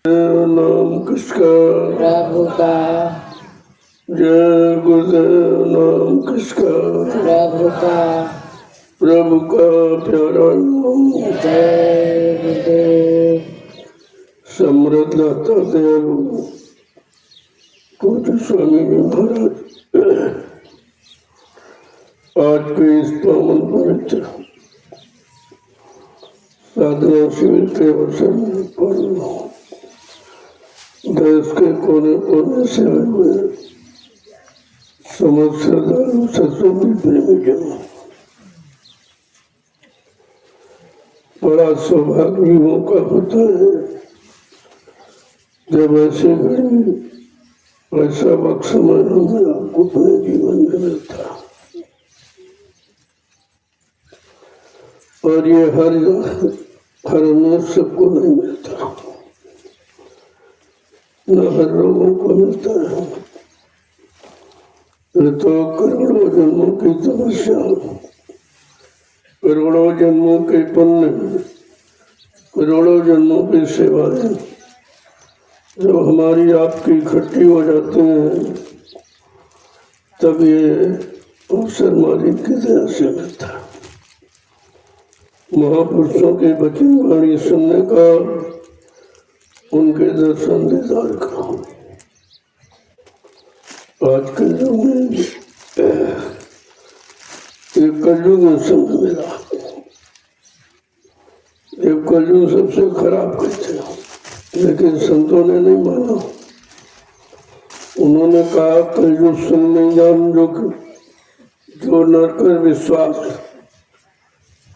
नाम किसका? प्रभु का। जय गुरुदेव नाम किसका? प्रभु का। प्रभु का प्यारा नाम। जय गुरुदेव। समृद्ध दाता दयालु पूज्य स्वामी जी महाराज आज के इस पावन पवित्र साधना शिविर के अवसर पर देश के कोने कोने से आए हुए समस्त श्रद्धालु सत्संगी प्रेमी जन, बड़ा सौभाग्य युगों का होता है जब ऐसे घड़ी ऐसा वक्त समय हमें आपको अपने जीवन में मिलता, और ये हर मनुष्य सबको नहीं मिलता, न हर लोगों को मिलता है। ये तो करोड़ों जन्मों की तपस्या, करोड़ों जन्मों के पुण्य, करोड़ों जन्मों की सेवाएं जब हमारी आपकी इकट्ठी हो जाती हैं तब ये अवसर मालिक की दया से मिलता है। महापुरुषों के वचन वाणी सुनने का, उनके दर्शन दीदार का। आज के युग में एक कलयुग में समय मिला, एक कलयुग सबसे खराब कहते हैं, लेकिन संतों ने नहीं माना। उन्होंने कहा कलयुग सुन नहीं जान जो नर कर विश्वास,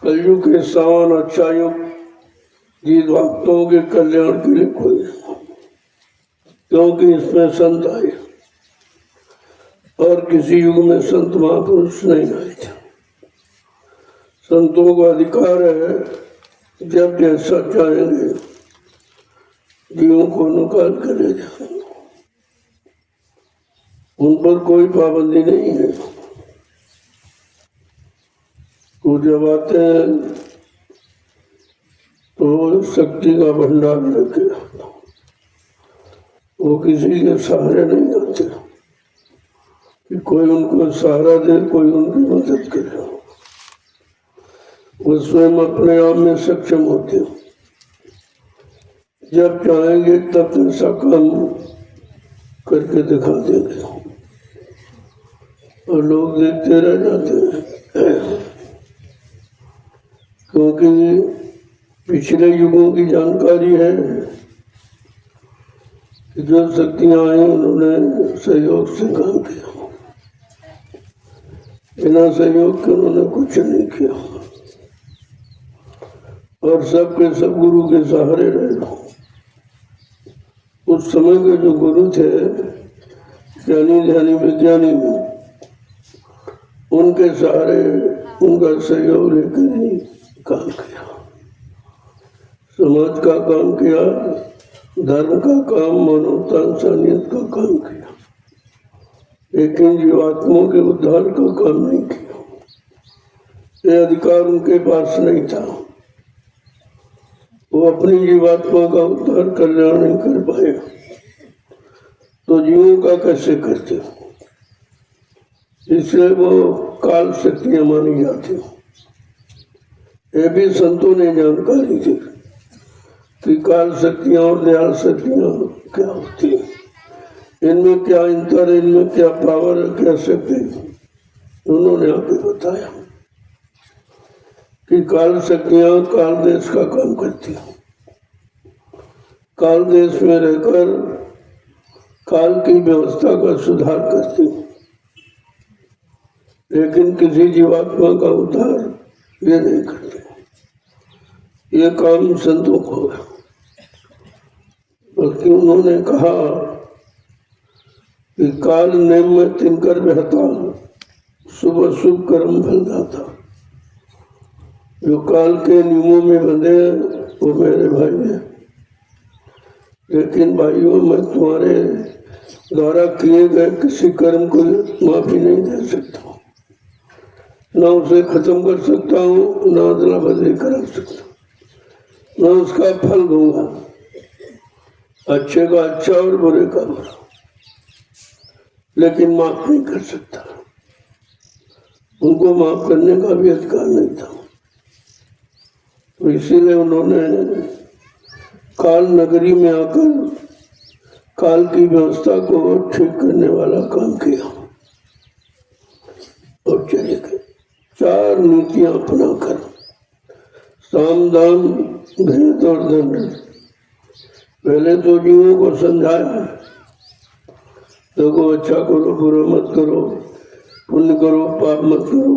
कलयुग के सावन अच्छा युग जीत भक्तों के कल्याण के लिए कोई, क्योंकि इसमें संत आए और किसी युग में संत महापुरुष नहीं आए थे। संतों का अधिकार है जब जैसा चाहेंगे जीवों को निकाल कर ले जाएंगे, उन पर कोई पाबंदी नहीं है। तो जब आते हैं तो शक्ति का भंडार लेके, वो किसी के सहारे नहीं आते कि कोई उनको सहारा दे, कोई उनकी मदद करे। वो स्वयं अपने आप में सक्षम होते हैं, जब चाहेंगे तब ऐसा काम करके दिखा देंगे और लोग देखते रह जाते हैं। क्योंकि पिछले युगों की जानकारी है कि जो शक्तियां आई उन्होंने सहयोग से काम किया, बिना सहयोग के उन्होंने कुछ नहीं किया, और सबके सब गुरु के सहारे रहे। उस समय के जो गुरु थे, ज्ञानी ध्यानी विज्ञानी, उनके सहारे उनका सहयोग लेकर ही काम किया, समाज का काम किया, धर्म का काम, मानवता इंसानियत का काम किया, लेकिन जीवात्माओं के उद्धार का काम नहीं किया। ये अधिकार उनके पास नहीं था, वो अपनी जीवात्मा का उद्धार कल्याण नहीं कर पाए, तो जीवों का कैसे करते? इसलिए वो काल शक्तियां मानी जाती। ये भी संतों ने जानकारी दी कि काल शक्तियां और दयाल शक्तियां क्या होती है, इनमें क्या अंतर है, इनमें क्या पावर है, क्या शक्ति। उन्होंने आगे बताया कि काल शक्तियां काल देश का काम करती हैं, काल देश में रहकर काल की व्यवस्था का सुधार करती हैं, लेकिन किसी जीवात्मा का उद्धार ये नहीं करते। ये काम संतों को है, बल्कि उन्होंने कहा कि काल नेम में तिनकर बहता, सुबह शुभ कर्म फल दाता। जो काल के नियमों में बंधे वो मेरे भाई हैं, लेकिन भाइयों मैं तुम्हारे द्वारा किए गए किसी कर्म को माफी नहीं दे सकता, न उसे खत्म कर सकता हूँ, न अदला बदली करा सकता, न उसका फल दूंगा। अच्छे का अच्छा और बुरे का बुरा, लेकिन माफ नहीं कर सकता। उनको माफ करने का भी अधिकार नहीं था। तो इसीलिए उन्होंने काल नगरी में आकर काल की व्यवस्था को ठीक करने वाला काम किया और चले गए। 4 नीतियां अपनाकर, साम दान भेद और दंड। पहले तो जीवों को समझाया, देखो अच्छा करो, बुरा मत करो, पुण्य करो, पाप मत करो,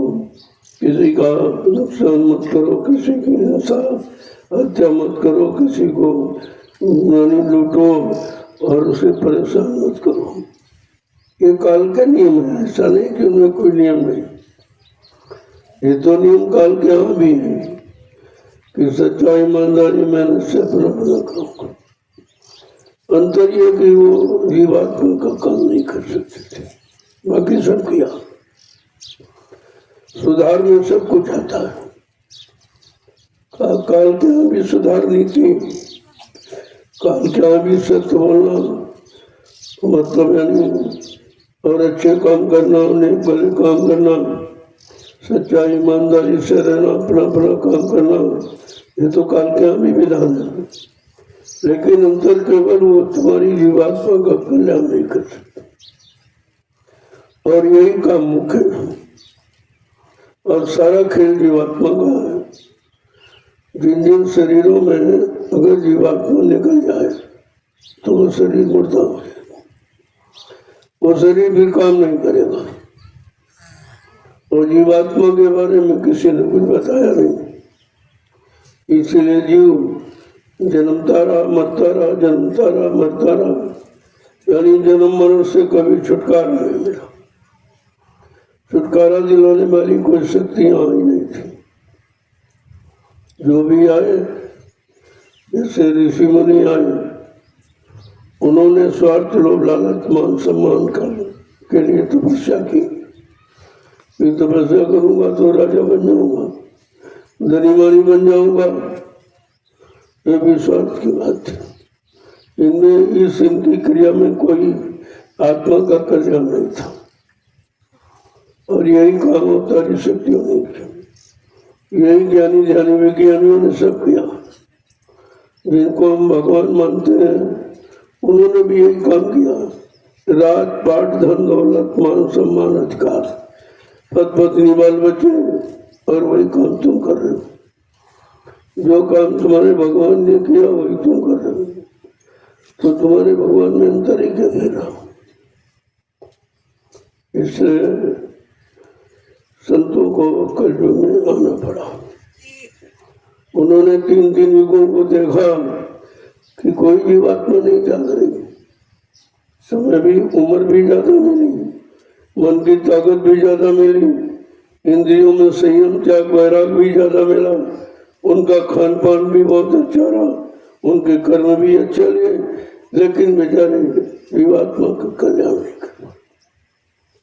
किसी का नुकसान मत करो, किसी की हिंसा हत्या मत करो, किसी को नहीं लूटो और उसे परेशान मत करो। ये काल का नियम है, ऐसा नहीं कि उनमें कोई नियम नहीं। ये तो नियम काल के यहाँ भी है कि सच्चाई ईमानदारी मेहनत से अपना करो। अंतर ये कि वो जीवात्मा का काम नहीं कर सकते थे, बाकी सब किया। सुधार में सब कुछ आता है। काल के यहाँ भी सुधार नीति, काल के यहाँ भी सत्य बोलना, मतलब यानी और अच्छे काम करना, उन्हें भले काम करना, सच्चाई ईमानदारी से रहना, अपना अपना काम करना, ये तो काल के यहाँ भी विधान है। लेकिन अंतर केवल वो तुम्हारी जीवात्मा का कल्याण नहीं कर सकता, और यही काम मुख्य है। और सारा खेल जीवात्मा का है। जिन जिन शरीरों में अगर जीवात्मा निकल जाए तो वो शरीर मुर्दा हो जाएगा, वो शरीर भी काम नहीं करेगा। और जीवात्मा के बारे में किसी ने कुछ बताया नहीं। इसीलिए जीव जन्मता रहा, मरता रहा, जन्मता रहा, मरता रहा, यानी जन्म मरण से कभी छुटकारा नहीं मिला। छुटकारा दिलाने वाली कोई शक्तियां आई नहीं थी। जो भी आए, जैसे ऋषि मुनि आए, उन्होंने स्वार्थ, लोभ, लालच, मान सम्मान के लिए तपस्या की। तपस्या करूंगा तो राजा बन जाऊंगा, धनी मानी बन जाऊंगा, ये भी स्वार्थ की बात थी। इनमें इनकी क्रिया में कोई आत्मा का कल्याण नहीं था। और यही काम अवतारी शक्तियों ने किया, यही ज्ञानी ध्यानी विज्ञानियों ने सब किया। जिनको हम भगवान मानते हैं उन्होंने भी यही काम किया। राज पाट धन दौलत मान सम्मान अधिकार पद पत्नी बाल बच्चे, और वही काम तुम कर रहे हो। जो काम तुम्हारे भगवान ने किया वही तुम कर रहे हो, तो तुम्हारे भगवान में अंतर ही क्या मेरा। इसलिए संतों को कलयुग में आना पड़ा। उन्होंने 3 युगों को देखा कि कोई जीवात्मा नहीं जाग रही। समय भी, उम्र भी ज्यादा मिली, मन की ताकत भी ज्यादा मिली, इंद्रियों में संयम त्याग वैराग भी ज्यादा मिला, उनका खान पान भी बहुत अच्छा रहा, उनके कर्म भी अच्छे लिए, लेकिन बेचारे जीवात्मा का कल्याण नहीं कर पाए।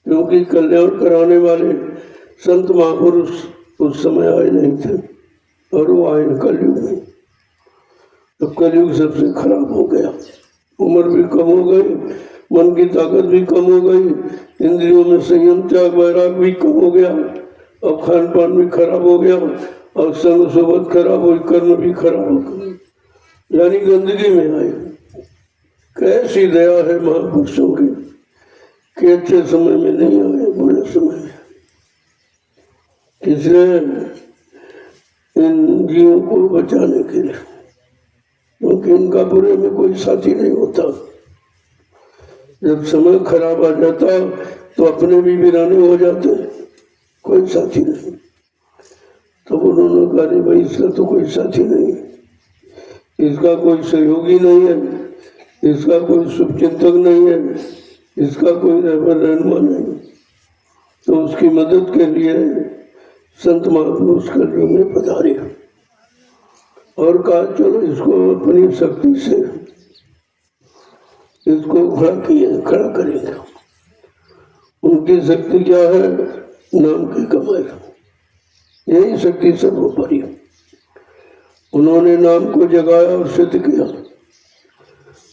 क्योंकि कल्याण कराने वाले संत महापुरुष उस समय आए नहीं थे, और वो आए कलयुग में। तो कलयुग सबसे खराब हो गया। उम्र भी कम हो गई, मन की ताकत भी कम हो गई, इंद्रियों में संयम त्याग वैराग भी कम हो गया, और खान पान भी खराब हो गया, और संग सोबत खराब हुई, कर्म भी खराब हो गए, यानी गंदगी में आए। कैसी दया है महापुरुषों की कि अच्छे समय में नहीं आए, बुरे समय में। इसलिए इन जीवों को बचाने के लिए, क्योंकि इनका बुरे में कोई साथी नहीं होता। जब समय खराब आ जाता तो अपने भी वीराने हो जाते, कोई साथी नहीं। तो उन्होंने कहा भाई इसका तो कोई साथी नहीं, इसका कोई सहयोगी नहीं है, इसका कोई शुभचिंतक नहीं है, इसका कोई रहनुमा नहीं। तो उसकी मदद के लिए संत महापुरुष कलयुग में पधारे और कहा चलो इसको अपनी शक्ति से इसको खड़ा करेंगे। उनकी शक्ति क्या है? नाम की कमाई। यही शक्ति सर्वोपरि। उन्होंने नाम को जगाया और सिद्ध किया,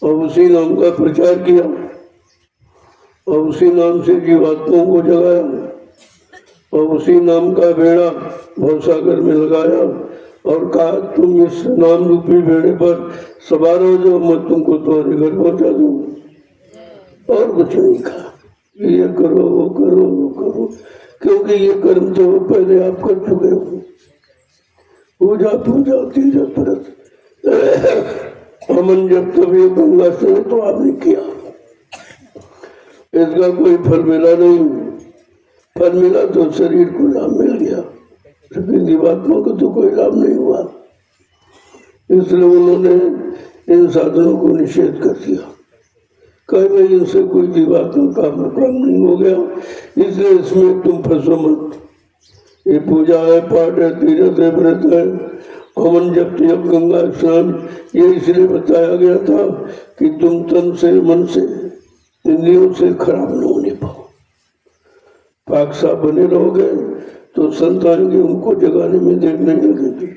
और उसी नाम का प्रचार किया और उसी नाम से जीवात्माओं को जगाया और उसी नाम का बेड़ा भवसागर में लगाया और कहा तुम इस नाम रूपी बेड़े पर सवार हो जाओ, मैं तुमको तुम्हारे घर पहुंचा दूंगा। और कुछ नहीं कहा, ये करो वो करो वो करो, क्योंकि ये कर्म तो पहले आप कर चुके हो। पूजा पूजा तीरथ व्रत हमन जब तभी गंगा से तो आपने किया, इसका कोई फल मिला नहीं। फल मिला तो शरीर को लाभ मिल गया, लेकिन जीवात्मा को तो कोई लाभ नहीं हुआ। इसलिए उन्होंने इन साधनों को निषेध कर दिया, कहे भाई इनसे कोई जीवात्मा का मुकाम नहीं हो गया, इसलिए इसमें तुम फंसो मत। ये पूजा है, पाठ है, तीरथ है, व्रत है, हवन जब जब गंगा स्नान, ये इसलिए बताया गया था कि तुम तन से मन से इंद्रियों से खराब न होने पाओ। पाक साफ बने रहोगे तो संत आएंगे, उनको जगाने में देर नहीं लगेगी।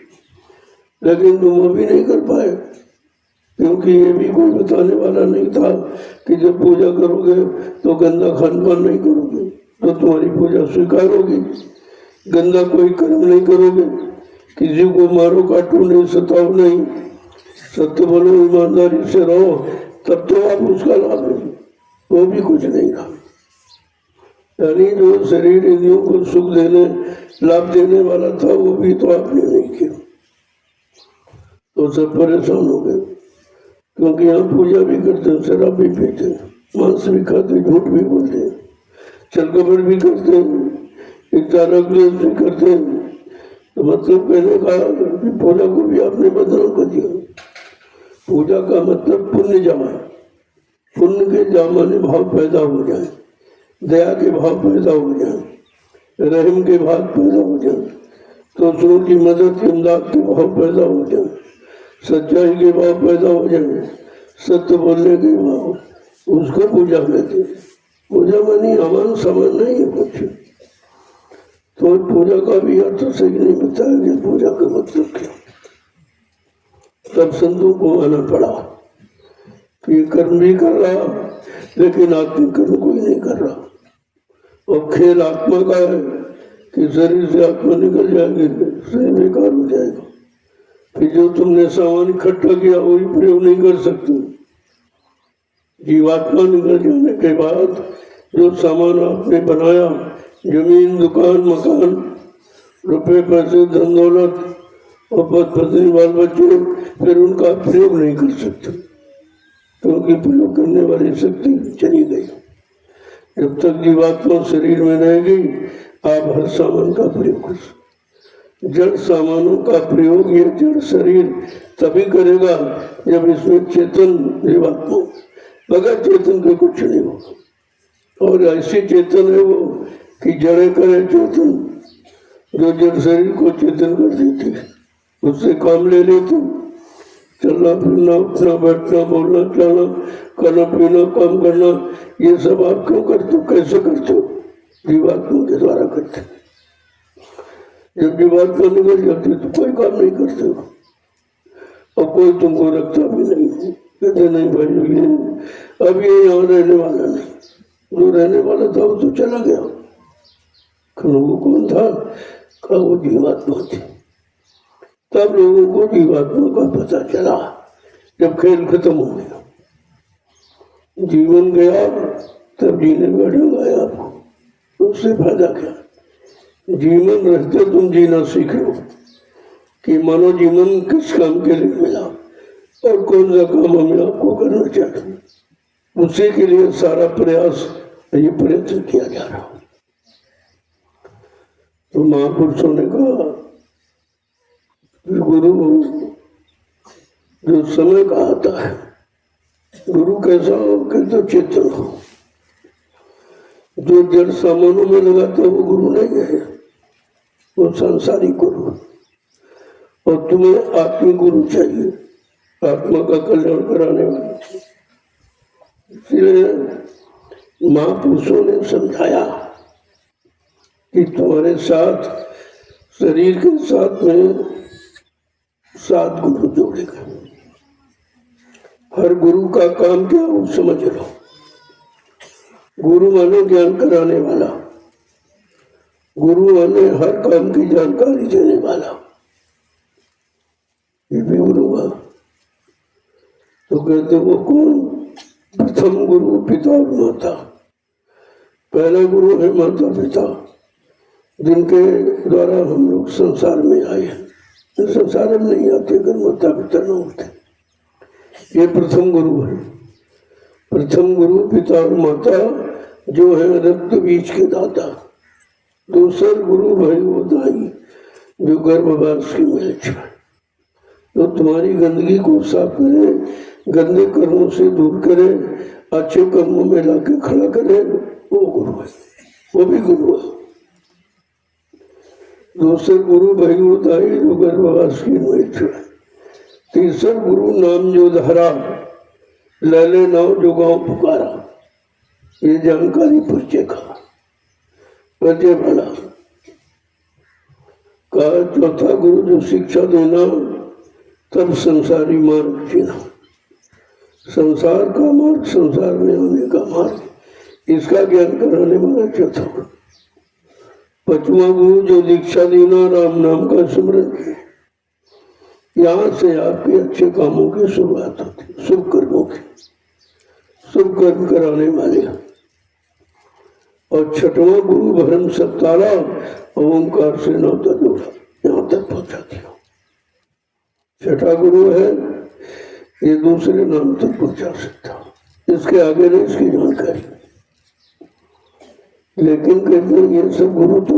लेकिन तुम अभी नहीं कर पाए, क्योंकि ये भी कोई बताने वाला नहीं था कि जब पूजा करोगे तो गंदा खान पान नहीं करोगे तो तुम्हारी पूजा स्वीकार होगी। गंदा कोई कर्म नहीं करोगे, किसी को मारो काटो नहीं, सताओ नहीं, सत्य बोलो, ईमानदारी से रहो, तब तो आप उसका लाभ नहीं, वो भी कुछ नहीं रहा। यानी जो शरीर इंद्रियों को सुख देने लाभ देने वाला था वो भी तो आपने नहीं किया, तो सब परेशान हो गए। क्योंकि यहाँ पूजा भी करते हैं, शराब भी पीते हैं, मांस भी खाते हैं, झूठ भी बोलते हैं, छलकपट भी करते हैं, इकतारक भी करते हैं। तो मतलब कहने का कि पूजा को भी आपने बदनाम कर दिया। पूजा का मतलब पुण्य जमा, पुण्य के जमाने भाव पैदा हो जाए, दया के भाव पैदा हो जाए, रहम के भाव पैदा हो जाए, दूसरों की मदद इमदाद के भाव पैदा हो जाए, सच्चाई के भाव पैदा हो जाए, सत्य बोलने के भाव, उसको पूजा कहते हैं। पूजा मानी अमान समान नहीं है कुछ। तो पूजा का भी अर्थ सही नहीं बताया कि पूजा का मतलब क्या। तब संतों को आना पड़ा कि ये कर्म भी कर रहा लेकिन आत्मिक कर्म कोई नहीं कर रहा। और खेल आत्मा का है कि शरीर से आत्मा निकल जाएगी, शरीर बेकार हो जाएगा। फिर जो तुमने सामान इकट्ठा किया वही प्रयोग नहीं कर सकते। जीवात्मा निकल जाने के बाद जो सामान आपने बनाया, जमीन, दुकान, मकान, रुपए, पैसे, धन दौलत और पत्नी, बाल बच्चे, फिर उनका प्रयोग नहीं कर सकते, क्योंकि प्रयोग करने वाली शक्ति चली गई। जब तक जीवात्मा शरीर में रहेगी आप हर सामान का प्रयोग कर सकते। जड़ सामानों का प्रयोग ये जड़ शरीर तभी करेगा जब इसमें चेतन जीवात्मा, बगैर चेतन के कुछ नहीं होगा। और ऐसी चेतन है वो कि जड़े करे चेतन, जो जड़ शरीर को चेतन कर देती है, उससे काम ले लेते। चलना फिरना, उठना बैठना, बोलना चलना, खाना पीना, काम करना, ये सब आप क्यों करते हो, कैसे करते हो? जीवात्मा के द्वारा करते। जब जीवात्मा निकल जाती तो कोई काम नहीं करते हो और कोई तुमको रखता भी नहीं। कहते नहीं भाई ये अब ये यहाँ रहने वाला नहीं, जो रहने वाला था वो तो चला गया। वो कौन था? कहा वो जीवात्मा थी। तब लोगों को जीवात्मा का पता चला जब खेल खत्म हो गया, जीवन गया, तब जीने का ढंग आया आपको। उससे फायदा क्या? जीवन रहते तुम जीना सीख लो कि मानो जीवन किस काम के लिए मिला और कौन सा काम हमें आपको करना चाहिए, उसी के लिए सारा प्रयास, ये प्रयत्न किया जा रहा। तो महापुरुषों ने कहा गुरु जो समय का आता है, गुरु कैसा हो कि तो चेतन हो। जो जड़ सामानों में लगाता है वो गुरु नहीं है, वो सांसारिक गुरु। और तुम्हें आत्मिक गुरु चाहिए, आत्मा का कल्याण कराने वाले। इसलिए महापुरुषों ने समझाया कि तुम्हारे साथ शरीर के साथ में 7 गुरु जोड़ेगा। हर गुरु का काम क्या वो समझ लो। गुरु माने ज्ञान कराने वाला, गुरु माने हर काम की जानकारी देने वाला, ये भी गुरु हुआ। तो कहते वो कौन? प्रथम गुरु पिता और माता। पहला गुरु है माता पिता, जिनके द्वारा हम लोग संसार में आए हैं। संसार में नहीं आते अगर माता पिता न होते। ये प्रथम गुरु है। प्रथम गुरु पिता और माता जो है रक्त बीज के दाता। दूसर गुरु भाई वो दाई जो गर्भवास की मेच है, तो तुम्हारी गंदगी को साफ करे, गंदे कर्मों से दूर करे, अच्छे कर्मों में लाके खड़ा करे, वो गुरु है। वो भी गुरु है। दूसरे गुरु भाई वो दाई जो गर्भवास की मेच है। तीसरा गुरु नाम जो धरा, लैले नाव जो गाँव पुकारा, ये जानकारी परिचय का परिचय वाला। कहा चौथा गुरु जो शिक्षा देना, तब संसारी मार्ग जीना। संसार का मार्ग, संसार में होने का मार्ग, इसका ज्ञान कराने वाला चौथा गुरु। पांचवा गुरु जो दीक्षा देना, राम नाम का स्मरण किया। यहाँ से आपके अच्छे कामों की शुरुआत होती, शुभ कर्मों की, शुभ कर्म कराने वाले। और छठवां गुरु भरम सप्तारा, ओंकार से नाता जोड़ा, यहाँ तक पहुंचा दिया। छठा गुरु है, ये दूसरे नाम तक पहुंचा सकता, इसके आगे नहीं इसकी जानकारी। लेकिन कहते हैं ये सब गुरु तो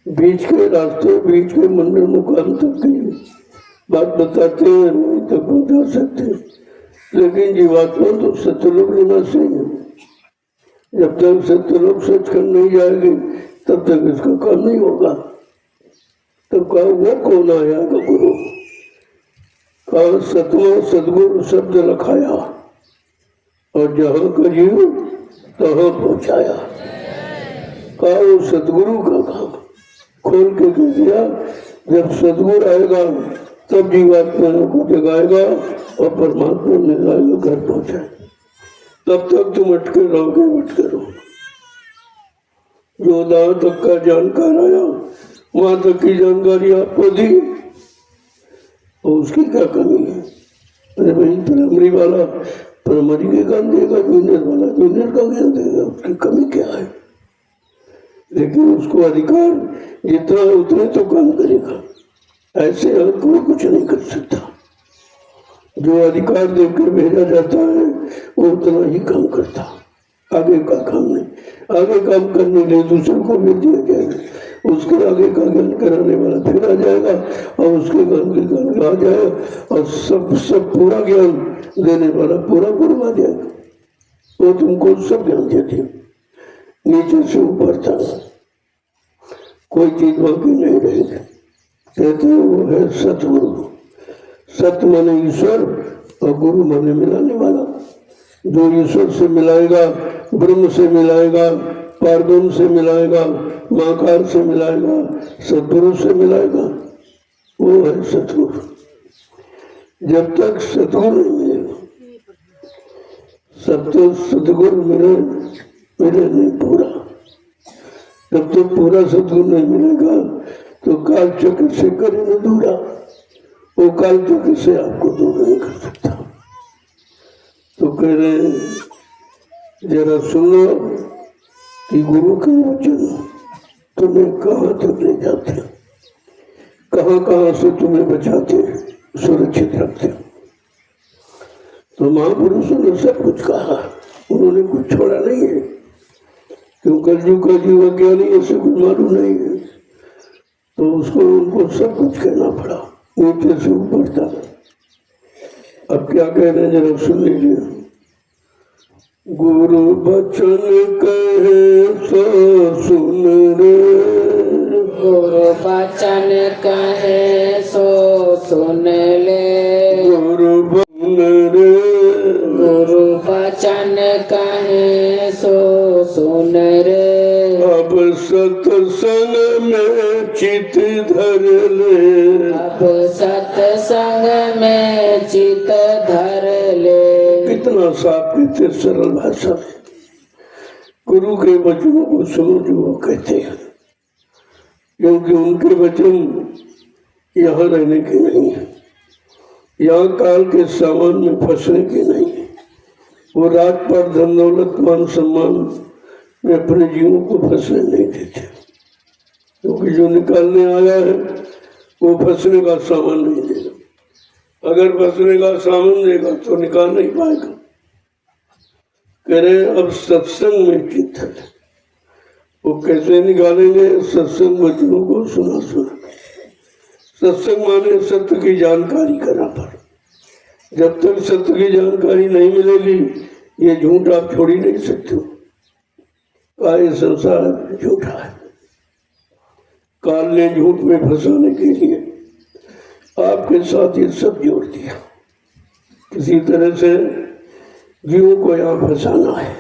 बीच के रास्ते, बीच के मंदिर मुकाम तक की बात बताते हैं, वहीं तक पहुंचा सकते हैं। लेकिन जीवात्मा तो सत्यलोक निवासी है। जब तक सत्यलोक सचखंड नहीं जाएगी तब तक इसका काम नहीं होगा। तब कहा वो कौन आया तो गुरु? कहा सतवा सदगुरु शब्द रखाया और जहां का जीव तहां पहुंचाया। कहा वो सदगुरु का काम खोल के कह दिया। जब सदगुरु आएगा तब जीवात्मा को जगाएगा और परमात्मा में लाएगा, घर पहुंचाएगा। तब तक तुम अटके रहोगे, अटके रहोगे। जो दाव तक का जानकार आया वहां तक की जानकारी आपको दी, और उसकी क्या कमी है? अरे भाई प्राइमरी वाला प्राइमरी के ज्ञान देगा, जूनियर वाला जूनियर का ज्ञान देगा, उसकी कमी क्या है? लेकिन उसको अधिकार जितना उतने तो काम करेगा। ऐसे हर कोई कुछ नहीं कर सकता। जो अधिकार देकर भेजा जाता है वो उतना ही काम करता, आगे का काम नहीं। आगे काम करने के लिए दूसरे को भेज दिया जाएगा, उसके आगे का ज्ञान कराने वाला फिर आ जाएगा और उसके ज्ञान के ज्ञान आ जाएगा और सब पूरा ज्ञान देने वाला पूरा गुरु आ जाएगा। वो तुमको सब ज्ञान देते, नीचे से ऊपर तक कोई चीज बाकी नहीं रहेगी। कहते हैं वो है सतगुरु। सत्य माने ईश्वर और गुरु माने मिलाने वाला। जो ईश्वर से मिलाएगा, ब्रह्म से मिलाएगा, पारब्रह्म से मिलाएगा, महाकाल से मिलाएगा, सतगुरु से मिलाएगा, वो है सतगुरु। जब तक सतगुरु नहीं मिलेगा, सब तो सतगुरु मिले नहीं पूरा। जब तक पूरा सतगुरु नहीं मिलेगा तो काल चक्र से करे न दूरा। वो काल चक्र से आपको दूर नहीं कर सकता। तो कह रहे जरा सुनो कि गुरु के वचन तुम्हें कहाँ तक ले जाते, कहाँ कहाँ से तुम्हें बचाते, सुरक्षित रखते। तो महापुरुषों ने सब कुछ कहा, उन्होंने कुछ छोड़ा नहीं है। क्यों कलयुग का जीव अज्ञानी ऐसे कुछ मालूम नहीं है, तो उसको उनको सब कुछ कहना पड़ा, नीचे से ऊपर तक। अब क्या कह रहे हैं जरा सुन लीजिए। गुरु बचन कहे सो सुन रे, गुरु बचन कहे सो सुन ले, गुरु बचन रे, गुरु बचन कहे सो सुन सुन रे। अब सत्संग में चित धर ले। अब सत्संग में चित धर ले। कितना साफ कहते सरल भाषा में। गुरु के वचनों को सुनो जो वो कहते हैं, क्योंकि उनके वचन यहाँ रहने के नहीं है, यहाँ काल के सामान में फंसने के नहीं है। वो रात पर धन दौलत मान सम्मान में अपने जीवों को फंसने नहीं देते, क्योंकि जो निकालने आया है वो फंसने का सामान नहीं देगा। अगर फंसने का सामान देगा तो निकाल नहीं पाएगा। कह रहे अब सत्संग में चित्त है। वो कैसे निकालेंगे? सत्संग वचनों को सुना सुना। सत्संग माने सत्य की जानकारी करा पर। जब तक सत्य की जानकारी नहीं मिलेगी ये झूठ आप छोड़ ही नहीं सकते हो। ये संसार झूठा है। काल ने झूठ में फंसाने के लिए आपके साथ ये सब जोड़ दिया। किसी तरह से जीवों को यहाँ फंसाना है,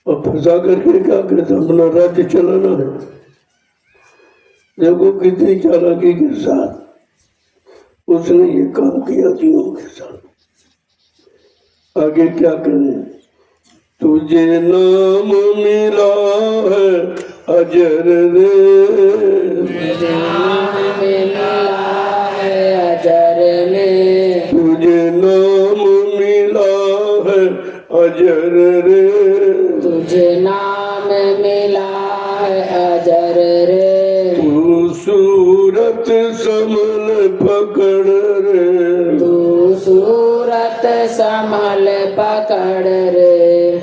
और फंसा करके क्या करता, अपना राज्य चलाना है। देखो कितनी चालाकी के साथ उसने ये काम किया जीवों के साथ। आगे क्या करें? तुझे नाम मिला है अजर रे। तुझे नाम मिला है अजर में। तुझे नाम मिला है अजर रे। तुझे नाम मिला है अजर रे। तू सूरत समल पकड़ रे। तू सूरत संभल पकड़ रे।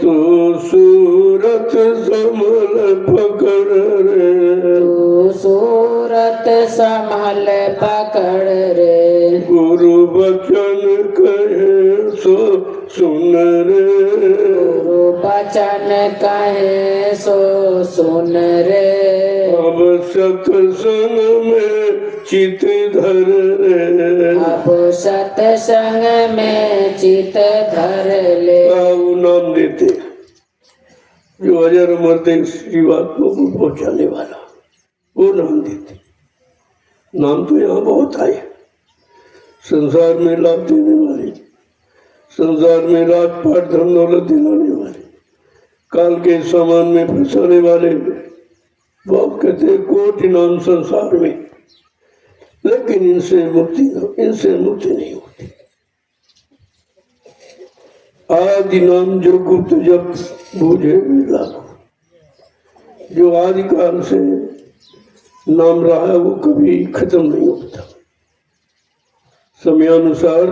तू सूरत समल पकड़ रे। तू सूरत संभल पकड़ रे। गुरु वचन कहे सो सुन रे। गुरु वचन कहे सो सुन रे। अब सत्संग में चित धर रे। अब सत्संग में चित धर ले। वो नाम देते जो अजर अमर जीवात्मा को पहुंचाने वाला, वो नाम देते। नाम तो यहाँ बहुत आए। संसार में लाभ देने वाले, संसार में रात पाट धन दौलत दिलाने वाले, काल के सामान में फंसाने वाले बहुत कहते कोटि नाम संसार में, लेकिन इनसे मुक्ति नहीं होती। आदि नाम जो गुप्त जब बूझे लाखों, जो आदि काल से नाम रहा है वो कभी खत्म नहीं होता, समयानुसार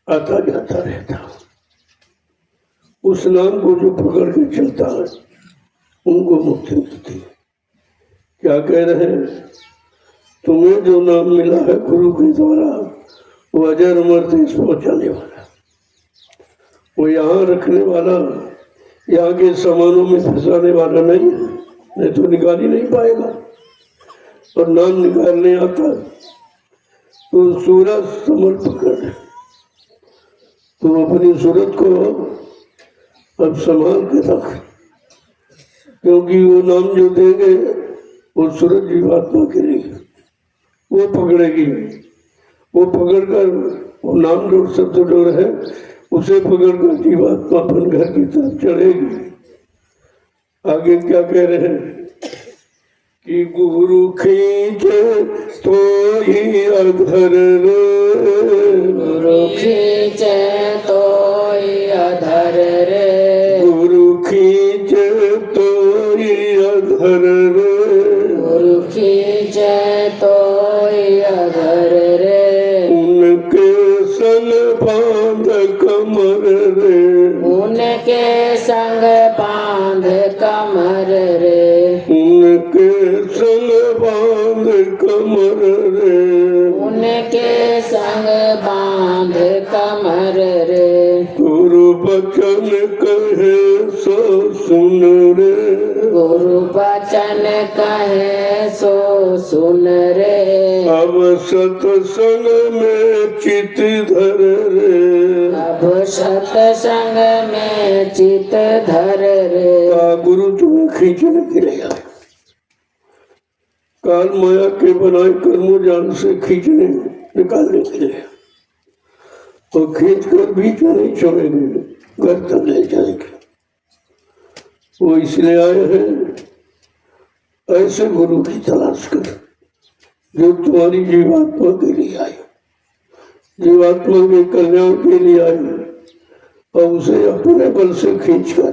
आता जाता रहता। उस नाम को जो पकड़ के चलता है उनको मुक्ति मिलती है। क्या कह रहे हैं? तुम्हें जो नाम मिला है गुरु के द्वारा वो अजर अमर देश पहुंचाने वाला, वो यहाँ रखने वाला, यहाँ के सामानों में फंसाने वाला नहीं है, नहीं तो निकाल ही नहीं पाएगा। और नाम निकालने आता तो सूरत समल पकड़, तो अपनी सूरत को अब संभाल के रख, क्योंकि वो नाम जो देंगे वो सूरत जीवात्मा के लिए वो पकड़ेगी। वो पकड़कर वो नाम जो शब्द डोर है उसे पकड़कर जीवात्मा अपन घर की तरफ चढ़ेगी। आगे क्या कह रहे हैं कि गुरु खींचे तो ही अधर रे। गुरु खींचे तो ही अधर रे। गुरु खींचे तो ही अधर रे। गुरु खींचे तो ही अधर रे। उनके संग बांध कमर रे। उनके संग बांध कमर रे। उनके संग बांध कमर रे। उनके संग बांध कमर रे। गुरु वचन कहे सो सुन रे। गुरु बचन कहे सो सुन रे। अब सत्संग में चित धर रे। अब सत्संग में चित धर रे। गुरु तुम्हें खींचने के लिए आए, काल माया के बनाए कर्मों जाल से खींचने निकालने के लिए, और खींच कर बीच में नहीं छोड़ेंगे, घर तक ले जाएंगे। वो इसलिए आए हैं ऐसे गुरु की तलाश कर जो तुम्हारी जीवात्मा के लिए आए, जीवात्मा के कल्याण के लिए आए, और उसे अपने बल से खींचकर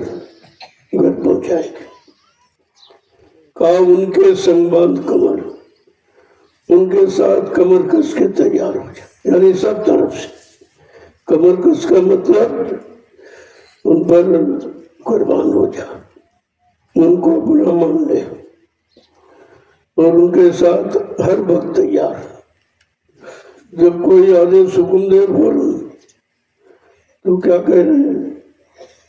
घर पहुंचाएंगे। कहा उनके संबांध कमर, उनके साथ कमर कस के तैयार हो जाए, यानी सब तरफ से कमर कस का मतलब उन पर कुर्बान हो जा, उनको अपना मान ले, और उनके साथ हर वक्त तैयार। जब कोई आदेश हुक्म दे बोल तो क्या कह रहे हैं?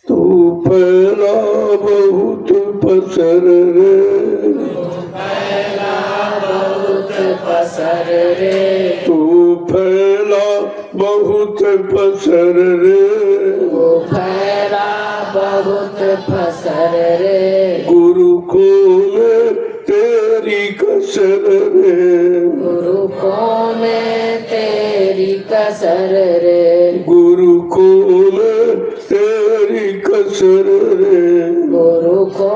तू फैला बहुत पसर रे। पसर रे। तू फैला बहुत पसर रे। तू फैला बहुत पसर रे। गुरु को में तेरी कसर रे। गुरु को में तेरी कसर रे। गुरु को में तेरी कसर रे। गुरु को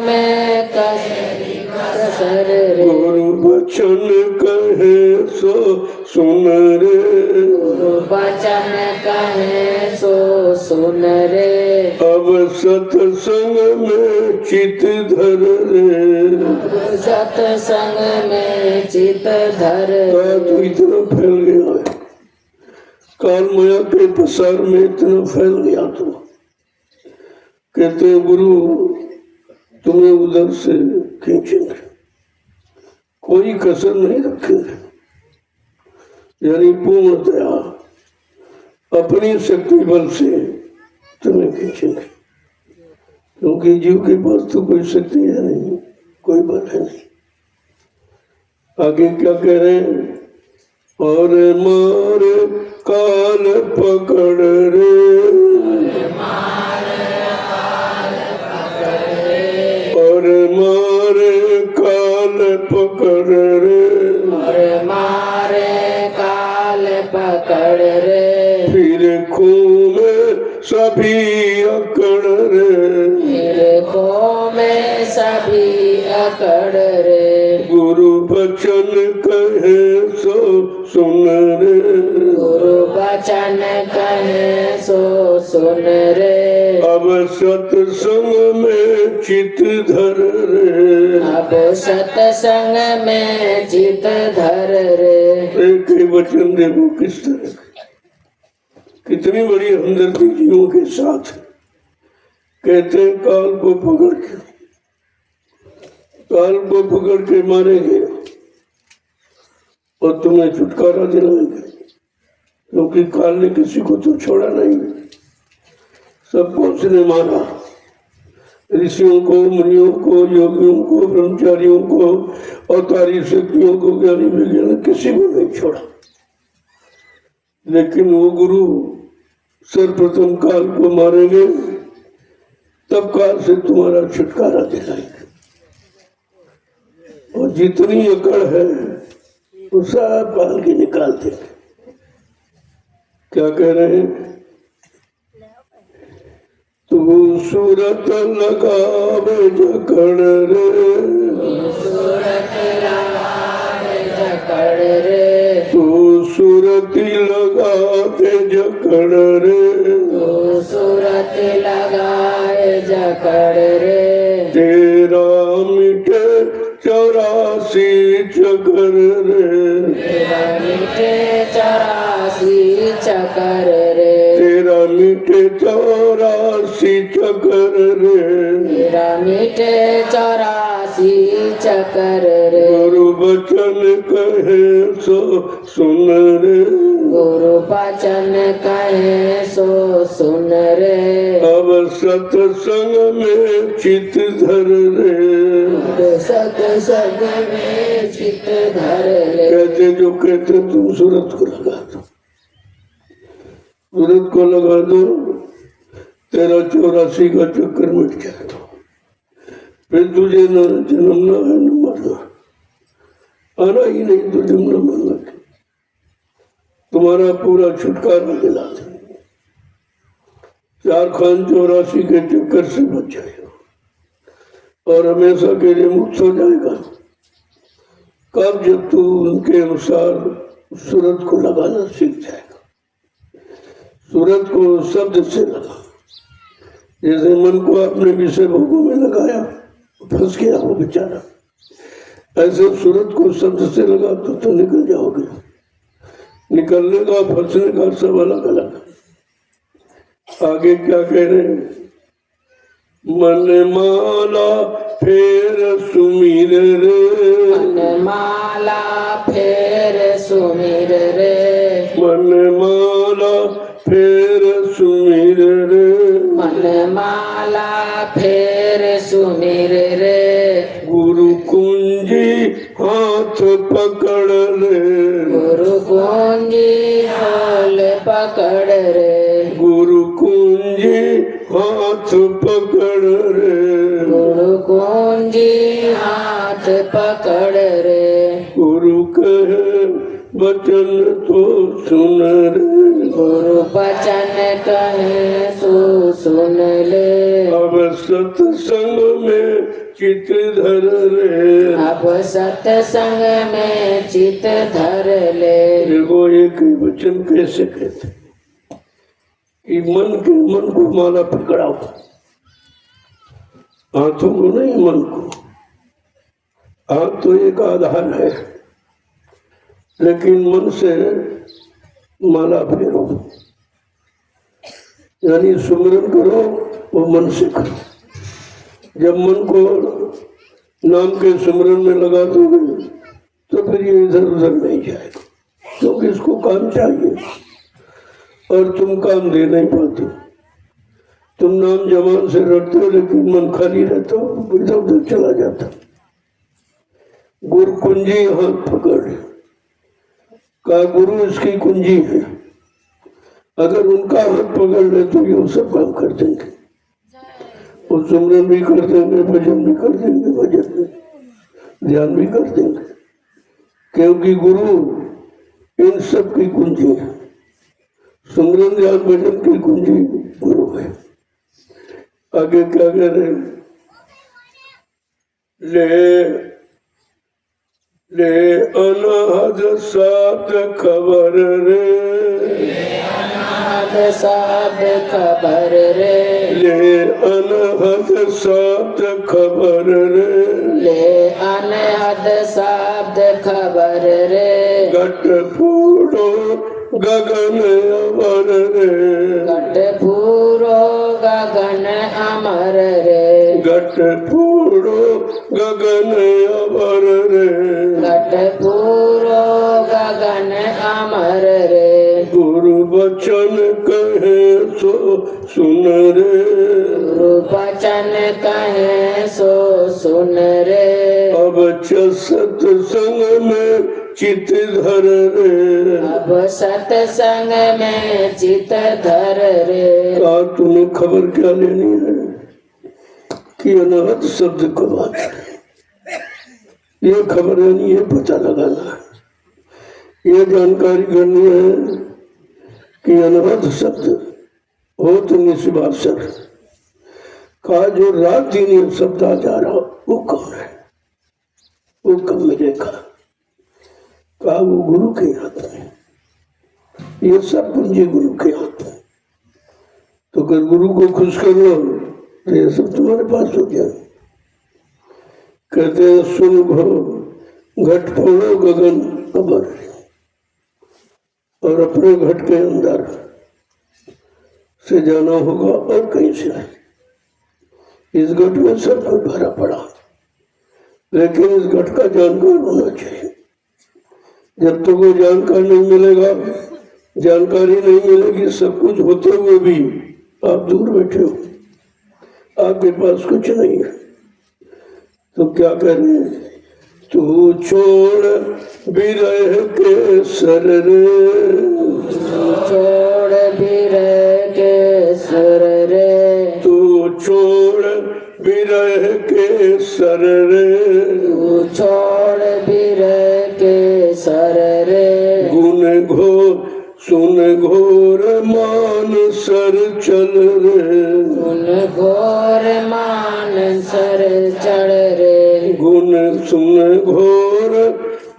में कसर रे। गुरु वचन कहे सो सुन रे। गुरु वचन कहे सो सुन रे। अब सत्संग में चित धर रे। सत्संग में चित धर। तो इतना फैल गया है, काल माया के प्रसार में इतना फैल गया तो कहते हैं गुरु तुम्हें उधर से खींचेंगे, कोई कसर नहीं रखेंगे, यानी पूर्णतया अपनी शक्ति बल से तुम्हें खींचेंगे, क्योंकि जीव के पास तो कोई शक्ति है नहीं, कोई बल है नहीं। आगे क्या कह रहे हैं? और मारे काल पकड़ रे। और मारे काल पकड़ रे। और मारे काल पकड़ रे। फिर खून सभी अकड़ रे। फिर खो में सभी अकड़ रे। गुरु बचन कहे सो सुन रे। गुरु वचन कहे सो सुन रे। अब सत्संग में चित धर रे। अब सत्संग में चित धर रे। एक ही वचन देखो किस तरह, कितनी बड़ी हमदर्दी जीवों के साथ। कहते हैं काल को पकड़ के, काल को पकड़ के मारेंगे और तुम्हें छुटकारा दिलाएंगे, क्योंकि काल ने किसी को तो छोड़ा नहीं, सबको उसने मारा। ऋषियों को, मुनियों को, योगियों को, ब्रह्मचारियों को, अवतारी शक्तियों को, ज्ञानी विज्ञानी, किसी को नहीं छोड़ा। लेकिन वो गुरु सर्वप्रथम काल को मारेंगे, तब काल से तुम्हारा छुटकारा दिलाएंगे। और जितनी अकड़ है वो सब काल की निकाल देंगे। क्या कह रहे हैं? तू सूरत लगावे जकड़ रे। सूरत लगावे जकड़ रे। तू सूरती लगा दे जकड़ रे। तू सूरत लगाए जकड़ रे। तेरा मिटे 84 चक्र रे। तेरा मिटे 84 चक्र रे। तेरा मिटे 84 चक्र रे। तेरा मिटे 84 चक्र रे। गुरु बचन कहे सो सुन रे, गुरु बचन कहे सो सुन रे, अब सत्संग में चित धर रे। सत्संग में चित धर ले। कहते जो कहते तुम सूरत को लगा दो, सूरत को लगा दो, तेरा 84 का चक्कर मिट जाएगा, फिर तुझे न जन्मना है न मरना, आना ही नहीं तो जन्मना मरना, तुम्हारा पूरा छुटकारा दिला देंगे। 4 खान 84 के चक्कर से बच जाएगा और हमेशा के लिए मुक्त हो जाएगा। कब? जब तू उनके अनुसार सूरत को लगाना सीख जाएगा। सूरत को शब्द से लगा, जैसे मन को अपने विषय भोगों में लगाया, फंस गया वो बेचारा, ऐसे सूरत को शब्द से लगा तो निकल जाओगे। निकलने का फंसने का सब अलग अलग। आगे क्या कह रहे हैं? मन माला फेर सुमीर रे, मन माला फेर सुमीर रे, मन माला फेर सुमीर रे, मन माला फेर सुमीर रे, गुरु कुंजी हाथ पकड़ ले, गुरु कुंजी हाल पकड़ रे, गुरु कुंजी हाथ पकड़ रे, गुरु कुंजी हाथ पकड़ रे, गुरु कहे वचन तो सुन रे, गुरु बचन कहे सो सुन ले, अब सत्संग में चित धर रे। अब सत्संग में चित धर ले। देखो एक ही वचन कैसे कहते कि मन को माला पकड़ाओ, हाथों को नहीं, मन को। हाथ तो एक आधार है, लेकिन मन से माला फेरो, यानी सुमिरन करो वो मन से करो। जब मन को नाम के सुमिरन में लगा दोगे तो फिर ये इधर उधर नहीं जाएगा, क्योंकि इसको काम चाहिए और तुम काम दे नहीं पाते। तुम नाम जबान से रटते हो लेकिन मन खाली रहता हो, इधर उधर चला जाता। गुरु कुंजी हाथ पकड़ का, गुरु इसकी कुंजी है, अगर उनका हाथ पकड़ ले तो ये सब काम कर देंगे, और सुमरन भी कर देंगे, भजन भी कर देंगे, भजन भी ध्यान भी कर देंगे, क्योंकि गुरु इन सब की कुंजी है। सुमरन ध्यान भजन की कुंजी गुरु है। आगे क्या कह रहे? ले अनाहद सात खबर रे, अनाहद सात खबर रे, ले अनाहद सात खबर रे, ले अनाहद सात खबर रे, घट फूड़ो गगन अमर रे, घट पूरो गगन अमर रे, घट फूड़ो गगन अमर रे, घट पूरो गगन अमर रे, गुरु वचन कहे सो सुन रे, गुरु बचन कहे सो सुन रे, अब सत्संग में चित धर रे, अब सत्संग में चित धर रे। का तुम्हें खबर क्या लेनी है कि अनाहत शब्द को बात है, ये खबर लेनी है, पता लगाना है, ये जानकारी करनी है कि अनाहत शब्द हो तो निस्वासर का जो रात दिन ये शब्द आ जा रहा वो कौन है, वो कब मिलेगा? का वो गुरु के हाथ में, ये सब पूंजी गुरु के हाथ में। तो अगर गुरु को खुश कर लो तो ये सब तुम्हारे पास हो गया। कहते हैं सुन घो घट फोड़ो गगन अबर, और अपने घट के अंदर से जाना होगा और कहीं से नहीं। इस घट में सब कुछ भरा पड़ा, लेकिन इस घट का जानकार होना चाहिए। जब तक वो जानकारी नहीं मिलेगा, जानकारी नहीं मिलेगी, सब कुछ होते हुए भी आप दूर बैठे हो, आपके पास कुछ नहीं है, तो क्या करें? तू छोड़ बिरह के सर रे, छोड़ बिरह के सर रे, तू छोड़ बिरह के सर रे, तू छोड़ बिरह के सर रे, गुन घोर सुन घोर मान सर चल रे, सुन घोर मान सर चढ़ रे, गुन सुन घोर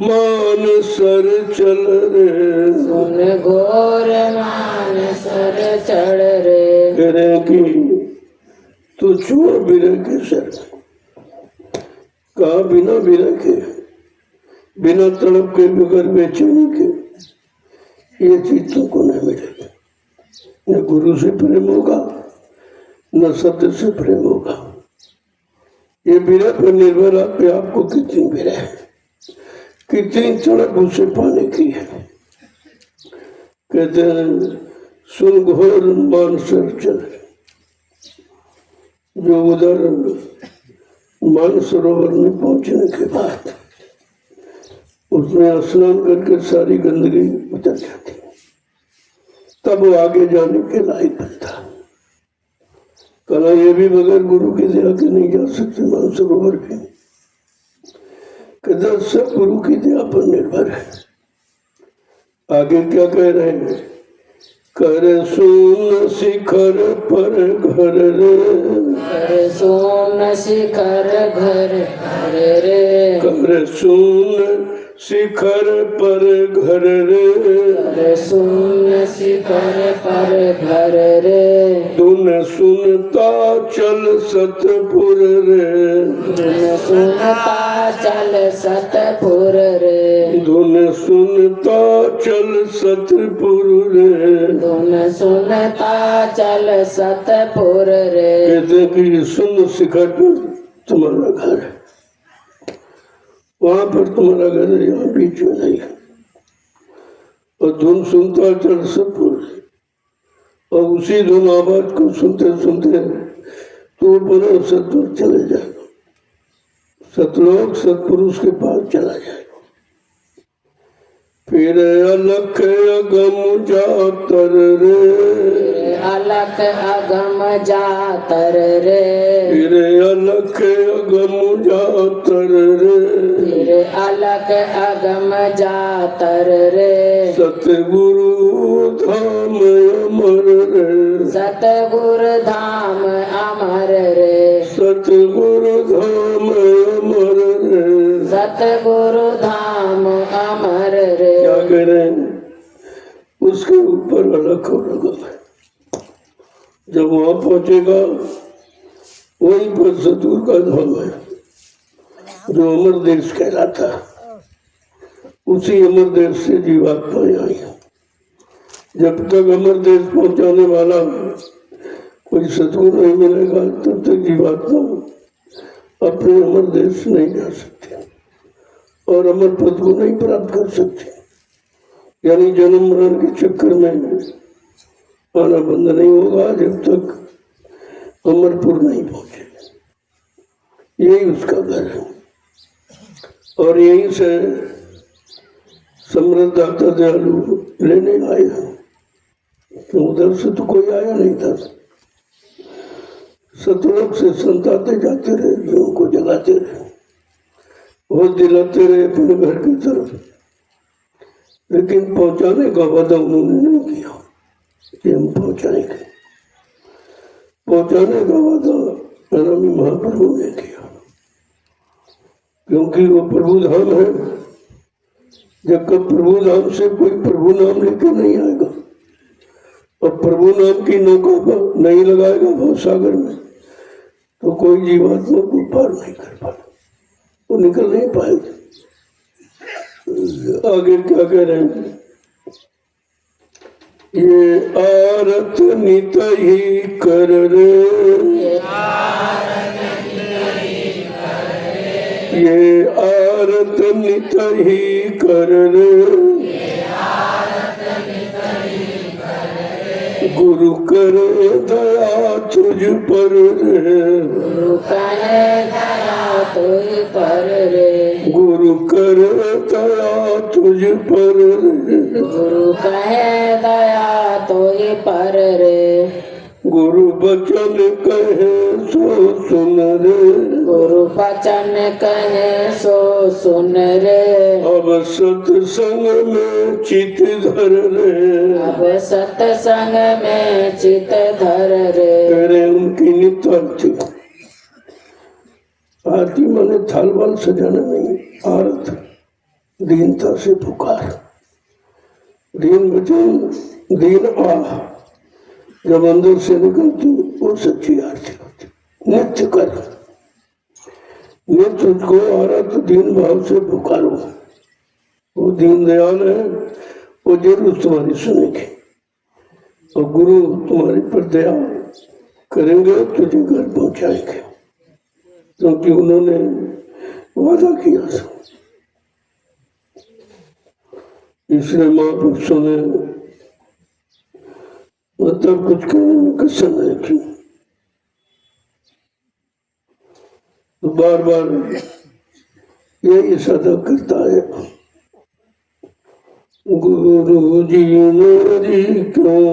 मान सर चल रे, सुन घोर मान सर चढ़ रे, करे की तू छोड़ बिरह के सर, कहा बिना बिरह के, बिना तड़प के, बगैर बेचैनी के ये चीज तुमको नहीं मिलेगी। न गुरु से प्रेम होगा, न सत्य से प्रेम होगा। ये विरह पर निर्भर आपके आपको कितनी विरह है, कितनी तड़प उसे पाने की है। कहते हैं सुन घोर मान सर चल, जो उधर मानसरोवर में पहुंचने के बाद उसमें स्नान करके सारी गंदगी उतर जाती, तब वो आगे जाने के लायक बनता। कला ये भी बगैर गुरु की दया के नहीं जा सकते मानसरोवर भी, कहते सब गुरु की दया पर निर्भर है। आगे क्या कह रहे हैं? कर सुन शिखर पर घर रे, कर सोन शिखर घर घर रे, कर सुन शिखर पर घर रे, कर सुन शिखर पर घर रे, धुन सुनता चल सतपुर रे, धुन सुनता चल सतपुर रे, धुन सुनता चल सतपुर रे। धुन सुनता चल सतपुर रे, कहते कि सुन शिखर पर तुम्हारा घर है, वहां पर तुम्हारा घर है, यहाँ बीच में नहीं है। और धुन सुनता चल सतपुर, और उसी धुन आवाज को सुनते सुनते तो बड़े सतपुर चले जाएगा, सतलोक सतपुरुष के पास चला जाएगा। फिर अलख अगम जातर रे, अलख अगम जातर रे, फिर अलख अगम जातर रे, फिर अलख अगम जातर रे, सतगुरु धाम अमर रे, सतगुरु धाम अमर रे, सतगुरु धाम अमर रे। सतगुरु धाम अमर रे, क्या कह रहे हैं? उसके ऊपर अलख और अगम है। जब वहां पहुंचेगा वहीं पर सतगुरु का धाम है, जो अमर देश कहलाता है। उसी अमर देश से जीवात्मा आई है। जब तक अमर देश पहुंचाने वाला कोई सतगुरु नहीं मिलेगा, तब तक जीवात्मा अपने अमर देश नहीं जा सकते और अमर पद को नहीं प्राप्त कर सकते। यानी जन्म मरण के चक्कर में आना बंद नहीं होगा जब तक अमरपुर नहीं पहुंचे। यही उसका घर है और यहीं से समृद्ध दाता दयालु लेने आया। तो उधर से तो कोई आया नहीं था। सतलोक से संताते जाते रहे, जीवों को जगाते रहे, वो दिलाते रहे अपने घर की तरफ, लेकिन पहुंचाने का वादा उन्होंने नहीं किया कि हम पहुंचाएंगे। पहुंचाने का वादा अनामी महाप्रभु ने किया, क्योंकि वो प्रभु धाम है। जब कब प्रभु धाम से कोई प्रभु नाम लेकर नहीं आएगा और प्रभु नाम की नौका पर नहीं लगाएगा भव सागर में, तो कोई जीवात्मा को पार नहीं कर पाएगा, वो निकल नहीं पाएगा। आगे क्या कह रहे हैं? ये आरत नित ही कर रे, ये आरत नित ही कर रे, गुरु करे दया तुझ पर रे, गुरु कहे दया तुझ पर रे, गुरु करे दया तुझ पर रे, गुरु कहे दया तुझ पर रे, गुरु बचन कहे सो सुन रे, गुरु वचन कहे सो सुन रे, अब सत्संग में चित धर रे, अब सत्संग में चित धर रे। करे उनकी नित्य आरती। आरती माने थाल वाल सजाना नहीं, आरत दीनता से पुकार, दीन वचन दीन आह जब अंदर से निकलती वो सच्ची आरती होती। नित्य कर, नित्य उसको आरत दीन भाव से पुकारो, वो दीन दयाल है, वो जरूर तुम्हारी सुनेगी और गुरु तुम्हारी पर दया करेंगे, तुझे घर पहुंचाएंगे, क्योंकि उन्होंने वादा किया था। इसलिए महापुरुषों ने मतलब कुछ कहने में कसर नहीं की, तो बार बार यही सदा करता है। गुरु जी मेरी क्यों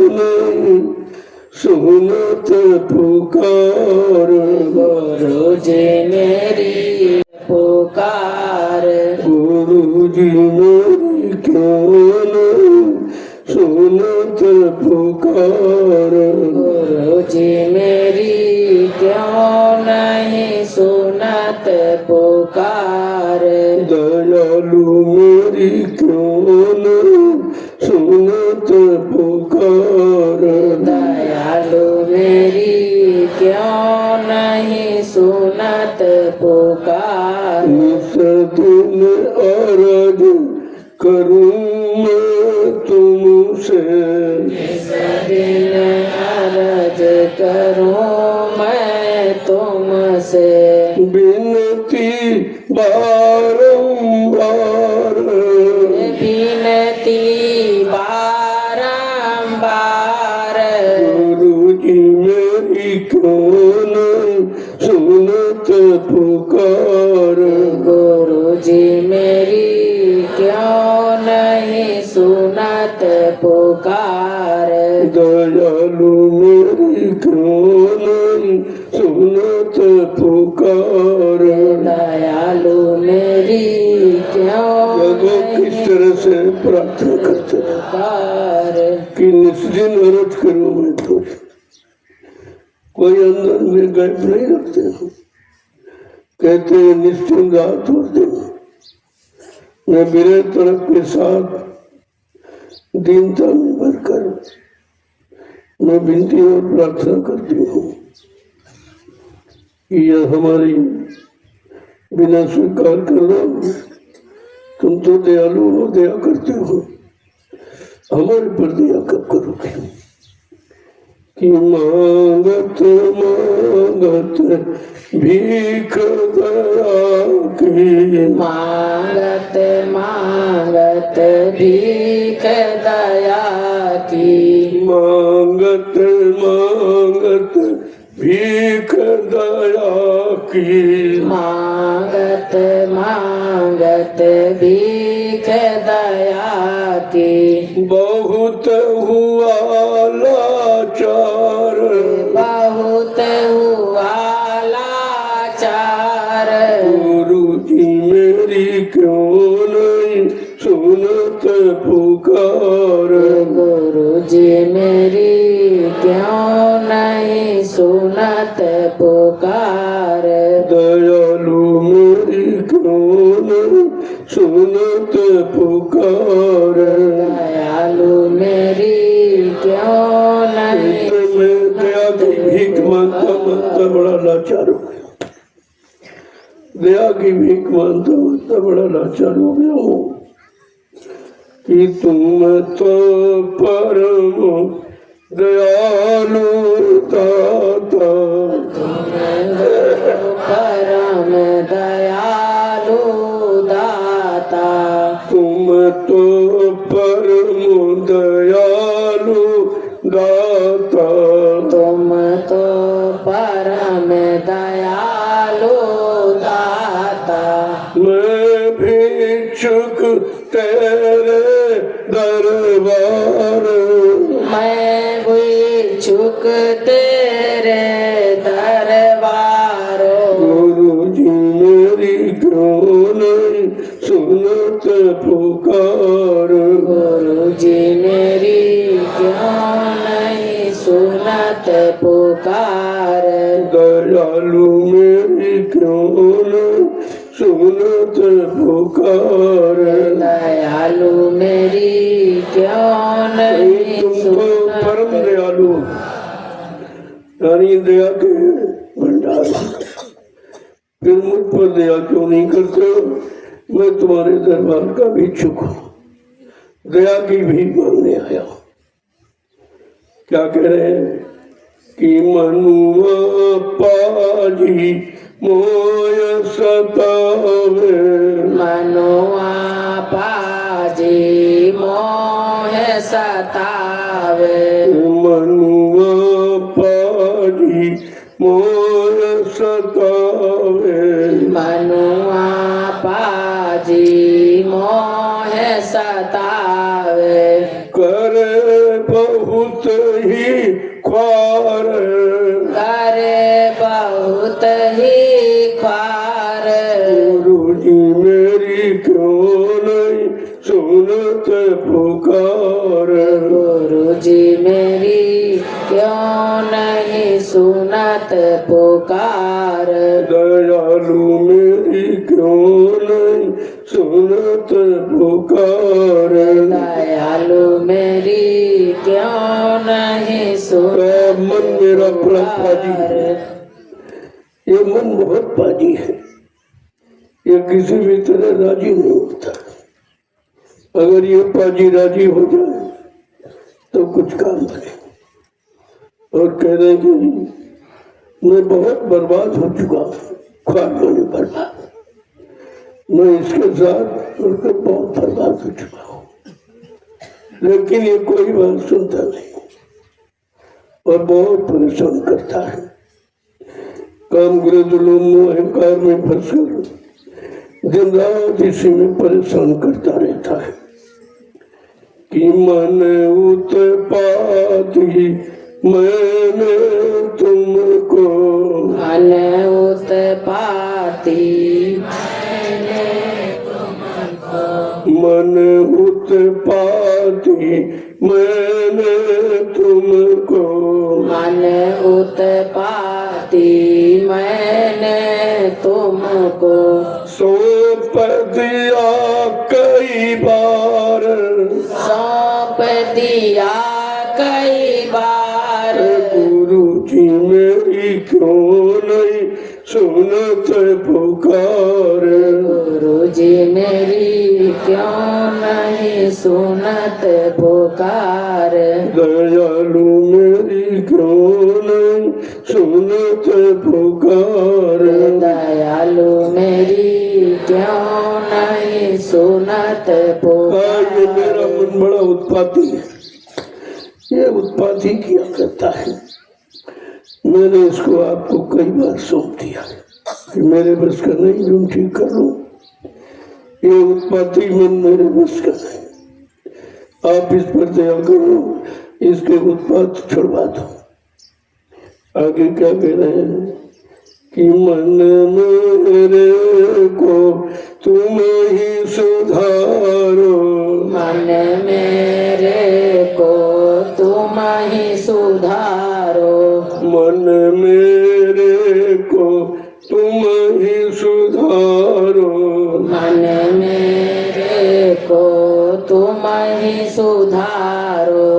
नहीं सुनत पुकार, गुरु जी मेरी पुकार, गुरु जी मेरी क्यों नहीं सुनत पुकार, गुरु जी मेरी क्यों नहीं सुनत पुकार, दयालु मेरी क्यों नहीं सुनत पुकार, दयालु मेरी क्यों नहीं सुनत पुकार, निस दिन अरज करूं मैं तुमसे, इस दिन अर्ज करूं मैं तुमसे, बिनती बारंबार, बिनती बारंबार, गुरु जी मेरी क्यों नहीं सुनत पुकार, गुरु जी मेरी क्यों नहीं सुनत पुकार, दयालु मेरी क्यों नहीं सुनत पुकार। दयालु मेरी क्यों लोगों किस तरह से प्रार्थना करते हैं पुकार, कि निस्दिन अर्ज करूं मैं तो, कोई अंदर में गैप नहीं रखते हैं, कहते हैं निश्चित रात और दिन मैं मेरे तरफ के साथ दीनता में भरकर मैं विनती और प्रार्थना करती हूँ कि यह हमारी बिना स्वीकार कर लो, तुम तो दयालु हो, दया करते हो, हमारे पर दया कब करोगे? कि मांगत मांगत भीख दया की, मांगत मांगत भीख दया की, मांगत मांगत भीख दया की, मांगत मांगत भीख दया की, बहुत हुआ लाचार, बहुत हुआ लाचार, गुरु जी मेरी क्यों नहीं सुनत पुकार, गुरु जी मेरी क्यों नहीं सुनत पुकार, दयालु मेरी क्यों नहीं सुनत पुकार, दयालु मेरी क्यों नहीं मैं दया की भीख मांगता मांगता बड़ा लाचार हो गया, दया की भीख मांगता मांगता बड़ा लाचार हो गया हूँ कि तुम तो परम दयालु दाता, परम दयालु दाता, तो परम दयालु दाता, तुम तो परम दयालु दाता। मैं भिक्षुक तेरे दरबार, मैं भिक्षुक तेरे दरबार। गुरु जी मेरी क्यों नहीं सुनत पुकार, गुरु जी मेरी क्यों नहीं सुनत पुकार। दयालु मेरी क्यों नहीं सुनत पुकार, दयालु मेरी क्यों नहीं तुमको परम सुनत। दयालु यानी दया के भंडार, फिर मुझ पर दया क्यों नहीं करते हो? मैं तुम्हारे दरबार का भिक्षुक हूँ, दया की भीख मांगने आया हूँ। क्या कह रहे हैं कि मनुआ पाजी मोय सतावे, मनुआ पाजी मोह सतावे। मनुआ पाजी मोय सतावे, मनुआ पाजी मोह सतावे। करे बहुत ही ख्वार, करे बहुत ही ख्वार। गुरु जी मेरी क्यों नहीं सुनत पुकार, गुरु जी मेरी क्यों नहीं सुनत पुकार। दयालु मेरी क्यों नहीं सुनत पुकार, दयालु मेरी क्यों नहीं सुनत मन मेरा बड़ा पाजी पुकार। है, ये मन बहुत पाजी है, ये किसी भी तरह राजी नहीं होता। अगर ये पाजी राजी हो जाए तो कुछ काम बने। और कह रहे कि मैं बहुत बर्बाद हो चुका हूँ, ख्वाबों में बर्बाद, मैं इसके साथ उनकर बहुत बर्बाद हो चुका हूँ। लेकिन ये कोई बात सुनता नहीं और बहुत परेशान करता है। काम क्रोध लोभ मोह अहंकार में फंसकर दिन रात इसी में परेशान करता रहता है कि मन उत्पाती मैंने तुमको, मन उत्पाती मन उत्पाती मैंने तुमको, मन उत्पाती मैंने तुमको। सौंप दिया कई बार, सौंप दिया कई बार। गुरु जी मेरी क्यों नहीं सुनत पुकार, गुरु जी मेरी क्यों नहीं सुनत पुकार। दयालु मेरी क्यों नहीं सुनत पुकार, दयालु मेरी क्यों नहीं सुनत पुकार। ये मेरा मन बड़ा उत्पाती है, ये उत्पाती किया करता है। मैंने इसको आपको कई बार सौंप दिया कि मेरे बस का नहीं, जो ठीक कर लो। ये उत्पाती मन मेरे बस का नहीं, आप इस पर दया करो, इसके उत्पात छुड़वा दो। आगे क्या कह रहे हैं कि मन मेरे को तुम ही सुधारो, मन मेरे को तुम ही सुधारो। मन मेरे को तुम ही सुधारो, मन मेरे को तुम ही सुधारो।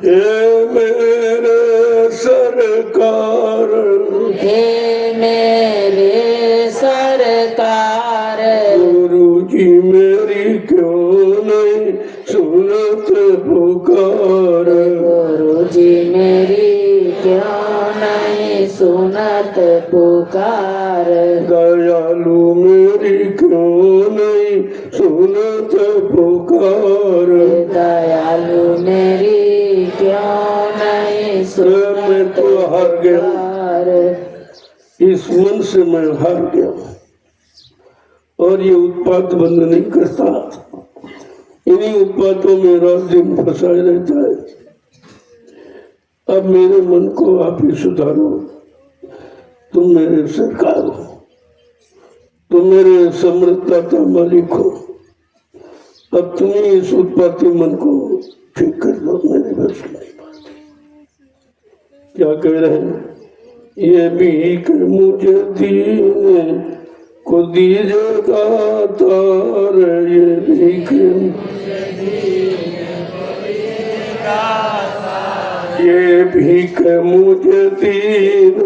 हे मेरे सरकार, हे मेरे सरकार। गुरु जी मेरी क्यों नहीं सुनत पुकार, गुरु जी मेरी क्यों नहीं सुनत पुकार। दयालु मेरी क्यों नहीं सुनत पुकार, से मैं हार गया और ये उत्पात बंद नहीं करता, इन्हीं उत्पातों में रात दिन फंसाए रहता है। अब मेरे मन को आप ही सुधारो, तुम मेरे सरकार हो, तुम मेरे समृद्धता मालिक हो। अब तुम ही इस उत्पाती मन को ठीक कर दो, मेरे बस की नहीं बात। क्या कह रहे हैं? ये भीख मुझे दीन को दीजिएगा तार, ये भीख ये भीख मुझे दीन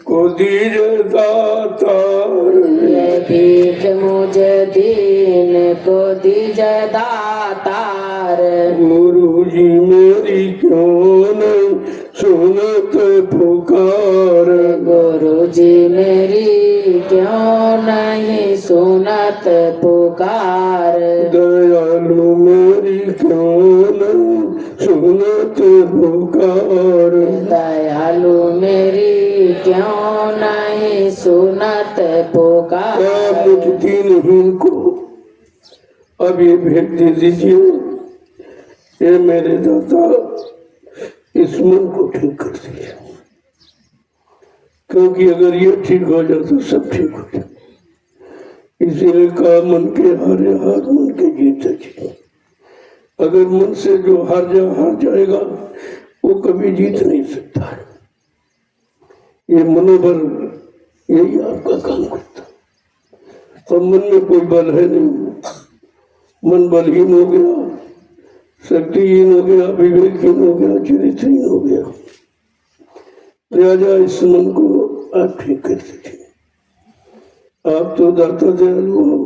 को दीजिए दातार, ये भीख मुझे दीन को दीजिए दातार। गुरु जी मेरी क्यों नहीं सुनत पुकार, गुरु जी मेरी क्यों नहीं सुनत पुकार। दयालु मेरी क्यों नहीं सुनत पुकार, दयालु मेरी क्यों नहीं सुनत पुकार। आप मुझ दीनहीन को अब ये भेंट दे दीजिए। ये मेरे दाता इस मन को ठीक कर दीजिए, क्योंकि अगर ये ठीक हो जाए तो सब ठीक हो जाए। इसीलिए कहा मन के हारे हार, मन के जीते जीत। अगर मन से जो हार जाएगा वो कभी जीत नहीं सकता है। ये मनोबल यही आपका काम करता है। और मन में कोई बल है नहीं, मन बलहीन हो गया, शक्तिहीन हो गया, विवेकहीन हो गया, चरित्रहीन हो गया। लिहाजा इस मन को आप ठीक कर दीजिए। आप तो दाता दयालु हो,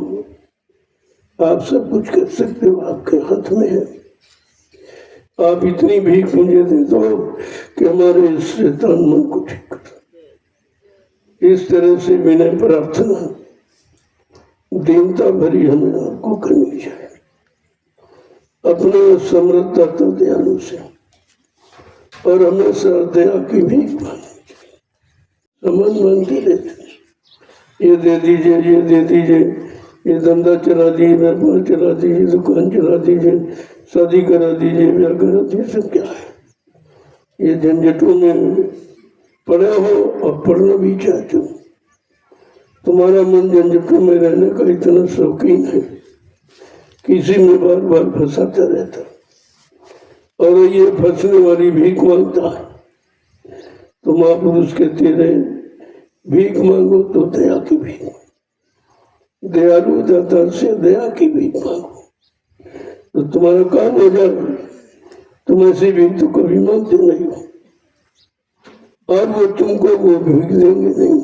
आप सब कुछ कर सकते हो, आपके हाथ में है। आप इतनी भीख मुझे दे दो कि हमारे इस शैतान मन को ठीक कर। इस तरह से विनय प्रार्थना दीनता भरी हमें आपको करनी चाहिए, अपने समृद्धता दयालु से, और हमेशा दया की भीख मांगनी चाहिए। सामान मांगते रहते, ये दे दीजिए, ये दे दीजिए, ये धंधा चला दीजिए, व्यापार चला दीजिए, दुकान चला दीजिए, शादी करा दीजिए, ब्याह करा दीजिए। सब क्या है? ये झंझटों में पड़े हो और पढ़ना भी चाहते हो। तुम्हारा मन झंझटों में रहने का इतना शौकीन है, किसी में बार बार फंसाता रहता, और ये फंसने वाली भीख मांगता है। तो महापुरुष कहते रहे, भीख मांगो तो दया की भीख, दयालु दाता से दया की भीख मांगो तो तुम्हारा काम हो जाए। तुम ऐसी भीख तो कभी मांगते नहीं हो, और वो तुमको वो भीख देंगे नहीं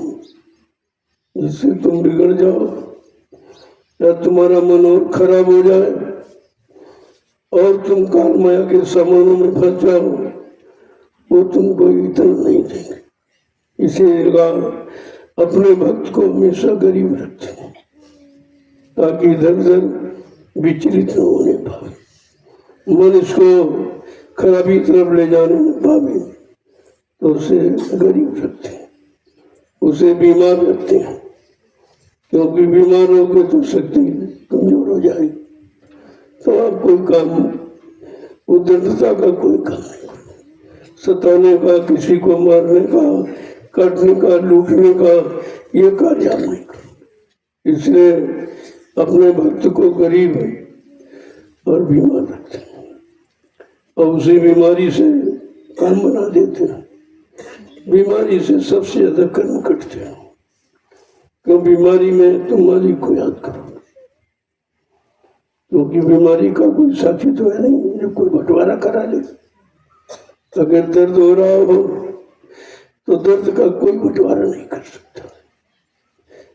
जिससे तुम बिगड़ जाओ या तुम्हारा मन और खराब हो जाए और तुम काल माया के सामानों में फंस जाओ। वो तुमको इतना नहीं देंगे। इसीलिए अपने भक्त को हमेशा गरीब रखते हैं, ताकि इधर उधर विचलित न होने पाए, मन इसको खराबी तरफ ले जाने न पावे। तो उसे गरीब रखते हैं, उसे बीमार रखते हैं, क्योंकि बीमार हो गए तो शक्ति कमजोर हो जाएगी। तो आप कोई काम, उद्दंडता का कोई काम नहीं, सताने का, किसी को मारने का, काटने का, लूटने का, ये कार्य आप नहीं करो। इसलिए अपने भक्त को गरीब और बीमार रखते हैं, और उसी बीमारी से काम बना देते हैं। बीमारी से सबसे ज्यादा कर्म कटते हैं, क्यों? बीमारी में तुम मालिक को याद करो, क्योंकि बीमारी का कोई साथी तो है नहीं जो कोई बंटवारा करा ले। अगर दर्द हो रहा हो तो दर्द का कोई बंटवारा नहीं कर सकता।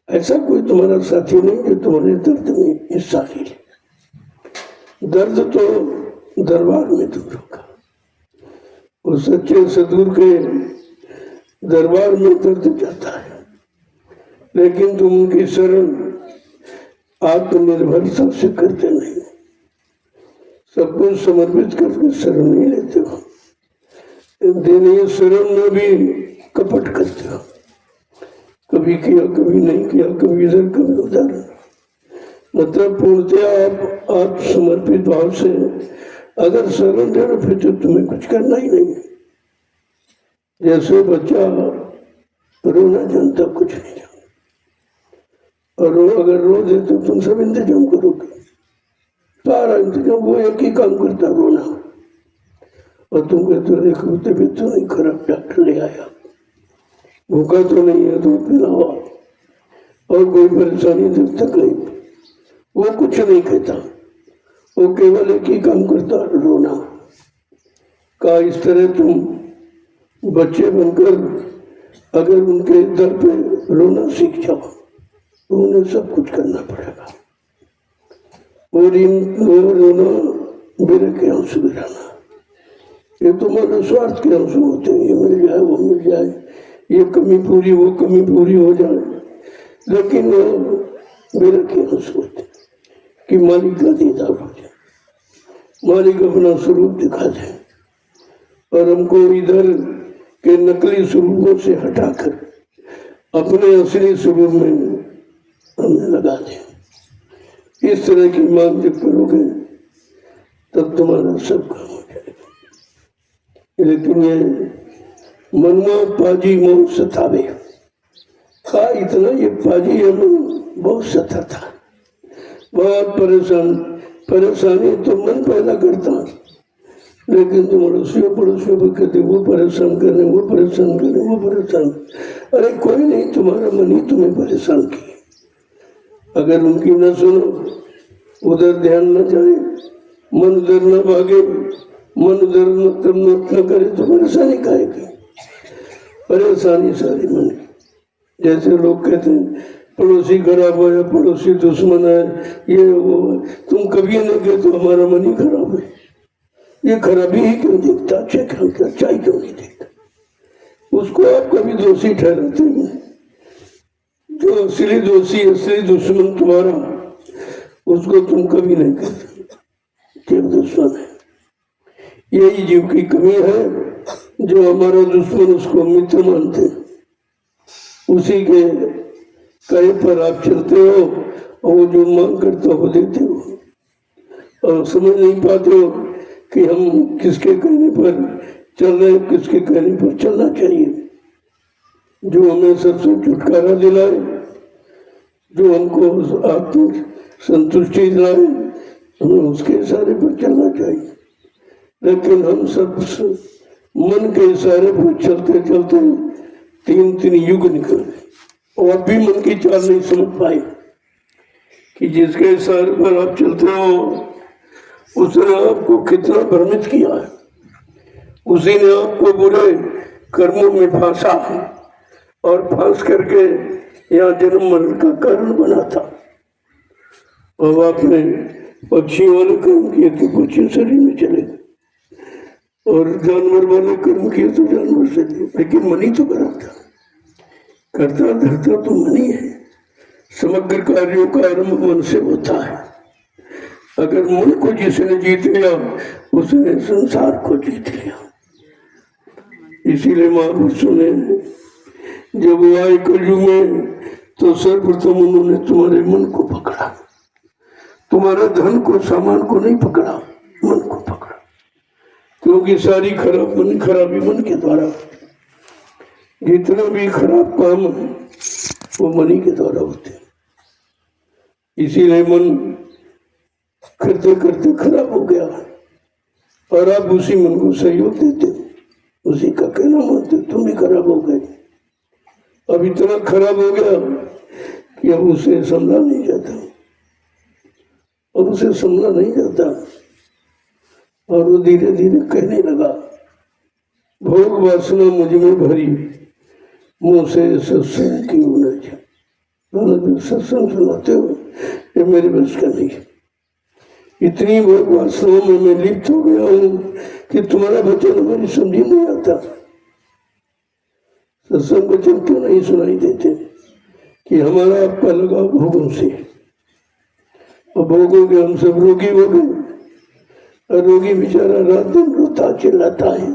ऐसा कोई तुम्हारा साथी नहीं जो तुम्हारे दर्द में हिस्सा ले ले। दर्द तो दरबार में दूर होगा, उस सच्चे सदगुरु के दरबार में दर्द जाता है। लेकिन तुम उनकी शरण आत्मनिर्भरता से करते नहीं, सब कुछ समर्पित करके शरण नहीं लेते हो। देने शरण में भी कपट करते हो। कभी किया कभी नहीं किया, कभी इधर कभी उधर। मतलब पूर्णतः आप समर्पित भाव से अगर शरण दे रहे फिर तो तुम्हें कुछ करना ही नहीं। जैसे बच्चा रोना जानता कुछ नहीं जानता, और अगर रो दे तो तुम सब इंतजाम करोगे, सारा इंतजाम। वो एक ही काम करता, रोना। और तुम कहते हो देखो तबीयत तो नहीं खराब, डॉक्टर ले आया, भूखा तो नहीं है, दूध पिलाओ, और कोई परेशानी जब तक नहीं, वो कुछ नहीं कहता। वो केवल एक ही काम करता, रोना का। इस तरह तुम बच्चे बनकर अगर उनके दर पे रोना सीख जाओ तो उन्हें सब कुछ करना पड़ेगा। और वो रोना मेरे के आंसू गिराना, ये तो मानो स्वार्थ के आंसू होते हैं, ये मिल जाए वो मिल जाए, ये कमी पूरी वो कमी पूरी हो जाए। लेकिन वो मेरे के आंसू होते कि मालिक का दीदार हो जाए, मालिक अपना स्वरूप दिखा दे, और हमको इधर के नकली स्वरूपों से हटाकर अपने असली स्वरूप में हमें लगा दे। इस तरह की मांग जब करोगे तब तुम्हारा सब काम हो जाएगा। लेकिन ये मनमा पाजी मोह सतावे का, इतना ये पाजी है मन बहुत सताता, बहुत परेशानी तो मन पैदा करता। लेकिन तुम पड़ोसियों पर कहते वो परेशान कर रहे, वो परेशान कर रहे, वो परेशान। अरे कोई नहीं, तुम्हारा मन ही तुम्हें परेशान किया। अगर उनकी न सुनो, उधर ध्यान न जाए, मन उधर न भागे, मन उधर न करे तो परेशानी काहेगी? परेशानी सारी मन की। जैसे लोग कहते हैं पड़ोसी खराब हो या पड़ोसी दुश्मन है, ये वो, तुम कभी नहीं कहते हमारा मन ही खराब है। ये खराबी ही क्यों देखता, अच्छाई क्यों नहीं देखता? उसको आप कभी दोषी ठहराते हैं। जो असली दोषी, असली दुश्मन तुम्हारा, उसको तुम कभी नहीं कहते जीव दुश्मन है। यही जीव की कमी है, जो हमारा दुश्मन उसको मित्र मानते, उसी के कहे पर आप चलते हो, और वो जो मांग करता हो देते हो, और समझ नहीं पाते हो कि हम किसके कहने पर चल रहे हैं, किसके कहने पर चलना चाहिए। जो हमें सबसे छुटकारा दिलाए, जो हमको आत्म संतुष्टि दिलाए, हमें उसके इशारे पर चलना चाहिए। लेकिन हम सब मन के इशारे पर चलते चलते तीन युग निकल गए, और भी मन की चाल नहीं समझ पाए कि जिसके इशारे पर आप चलते हो उसने आपको कितना भ्रमित किया है, उसी ने आपको बुरे कर्मों में फांसा है, और फांस करके यहाँ जन्म मरण का कारण बना था। अब आपने पक्षियों वाले कर्म किए तो पक्षी शरीर में चले, और जानवर वाले कर्म किए तो जानवर से, लेकिन मन ही तो कराता, करता धरता तो मन ही है। समग्र कार्यों का आरंभ मन से होता है। अगर मन को जिसने जीत लिया उसने संसार को जीत लिया। इसीलिए महापुरुषों ने जब वो आए कलयुग में तो सर्वप्रथम उन्होंने तुम्हारे मन को पकड़ा, तुम्हारे धन को सामान को नहीं पकड़ा, मन को पकड़ा। क्योंकि सारी खराबी मन के द्वारा, जितना भी खराब काम है वो मन ही के द्वारा होते हैं। इसीलिए मन करते करते खराब हो गया, और आप उसी मन को सहयोग देते हो, उसी का कहना मानते, तुम भी खराब हो गए। अब इतना खराब हो गया कि अब उसे समझा नहीं जाता, और उसे समझा नहीं जाता, और वो धीरे धीरे कहने लगा, भोग वासना मुझ में भरी, मुँह से सत्संग की न जाए। सत्संग सुनाते हो ये मेरे बस का नहीं। इतनी भोग वासनाओं में मैं लिप्त हो गया हूँ कि तुम्हारा वचन हमारी समझ नहीं आता। सत्संग वचन क्यों नहीं सुनाई देते कि हमारा आपका लगाव भोगों से, और भोगों के हम सब रोगी हो गए। और रोगी बेचारा रात दिन रोता चिल्लाता है,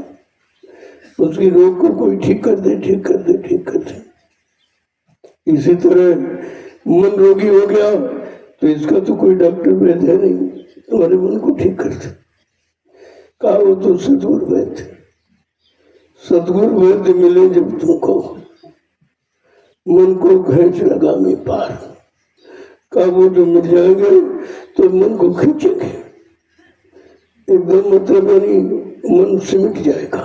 उसकी रोग को कोई ठीक कर दे, ठीक कर दे, ठीक कर दे। इसी तरह मन रोगी हो गया तो इसका तो कोई डॉक्टर वैद्य है नहीं, तुम्हारे मन को ठीक करते। कहा वो तो सदगुरु वैद्य, सदगुरु वैद्य मिले जब तुमको, मन को खींच लगा में पार। कहा वो जो मिल जाएंगे तो मन को खींचेंगे, एकदम मतलब नहीं मन सिमट जाएगा,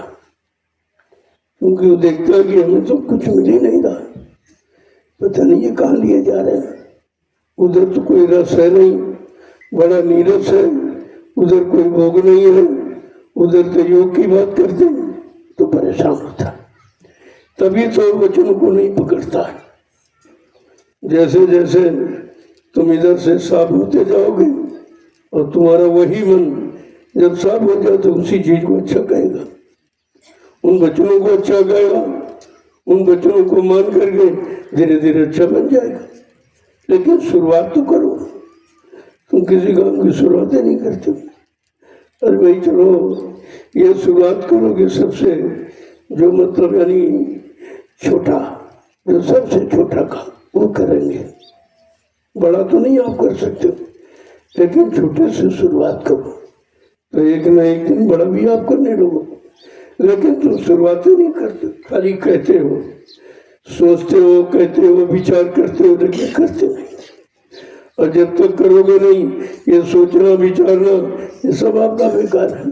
क्योंकि वो देखता है कि हमें तो कुछ मिल ही नहीं रहा, पता नहीं ये कहाँ लिए जा रहे हैं। उधर तो कोई रस है नहीं, बड़ा नीरस है, उधर कोई भोग नहीं है, उधर तो योग की बात करते हैं तो परेशान होता है, तभी तो वचन को नहीं पकड़ता है। जैसे जैसे तुम इधर से साफ होते जाओगे और तुम्हारा वही मन जब साफ हो जाए तो उसी चीज को अच्छा कहेगा, उन वचनों को अच्छा कहेगा, उन वचनों को मान करके धीरे धीरे अच्छा बन जाएगा। लेकिन शुरुआत तो करो, तुम किसी काम की शुरुआत ही नहीं करते। अरे भाई चलो ये शुरुआत करोगे सबसे, जो मतलब यानी छोटा, जो सबसे छोटा काम वो करेंगे, बड़ा तो नहीं आप कर सकते, लेकिन छोटे से शुरुआत करो तो एक ना एक दिन बड़ा भी आप करने लगो। लेकिन तुम शुरुआत ही नहीं करते, खाली कहते हो, सोचते हो, कहते हो, विचार करते हो, लेकिन करते नहीं। और जब तक करोगे नहीं, ये सोचना विचारना ये सब आपका बेकार है।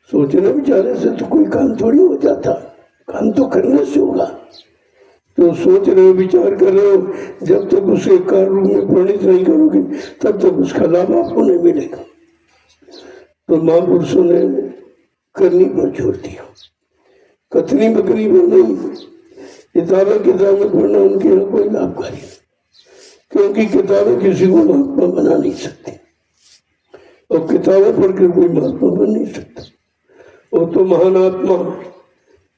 सोचने विचारने से तो कोई काम थोड़ी हो जाता, काम तो करने से होगा। तो सोच रहे हो, विचार कर रहे हो, जब तक उसे कार्य रूप में परिणित नहीं करोगे तब तक उसका लाभ आपको नहीं मिलेगा। तो महापुरुषों ने करनी पर जोर दिया, कथनी बकनी पर नहीं। किताबें पढ़ना उनके यहाँ कोई लाभकारी, क्योंकि किताबें किसी को महात्मा बना नहीं सकती, और किताबें पढ़ के कोई महात्मा बन नहीं सकता। वो तो महान आत्मा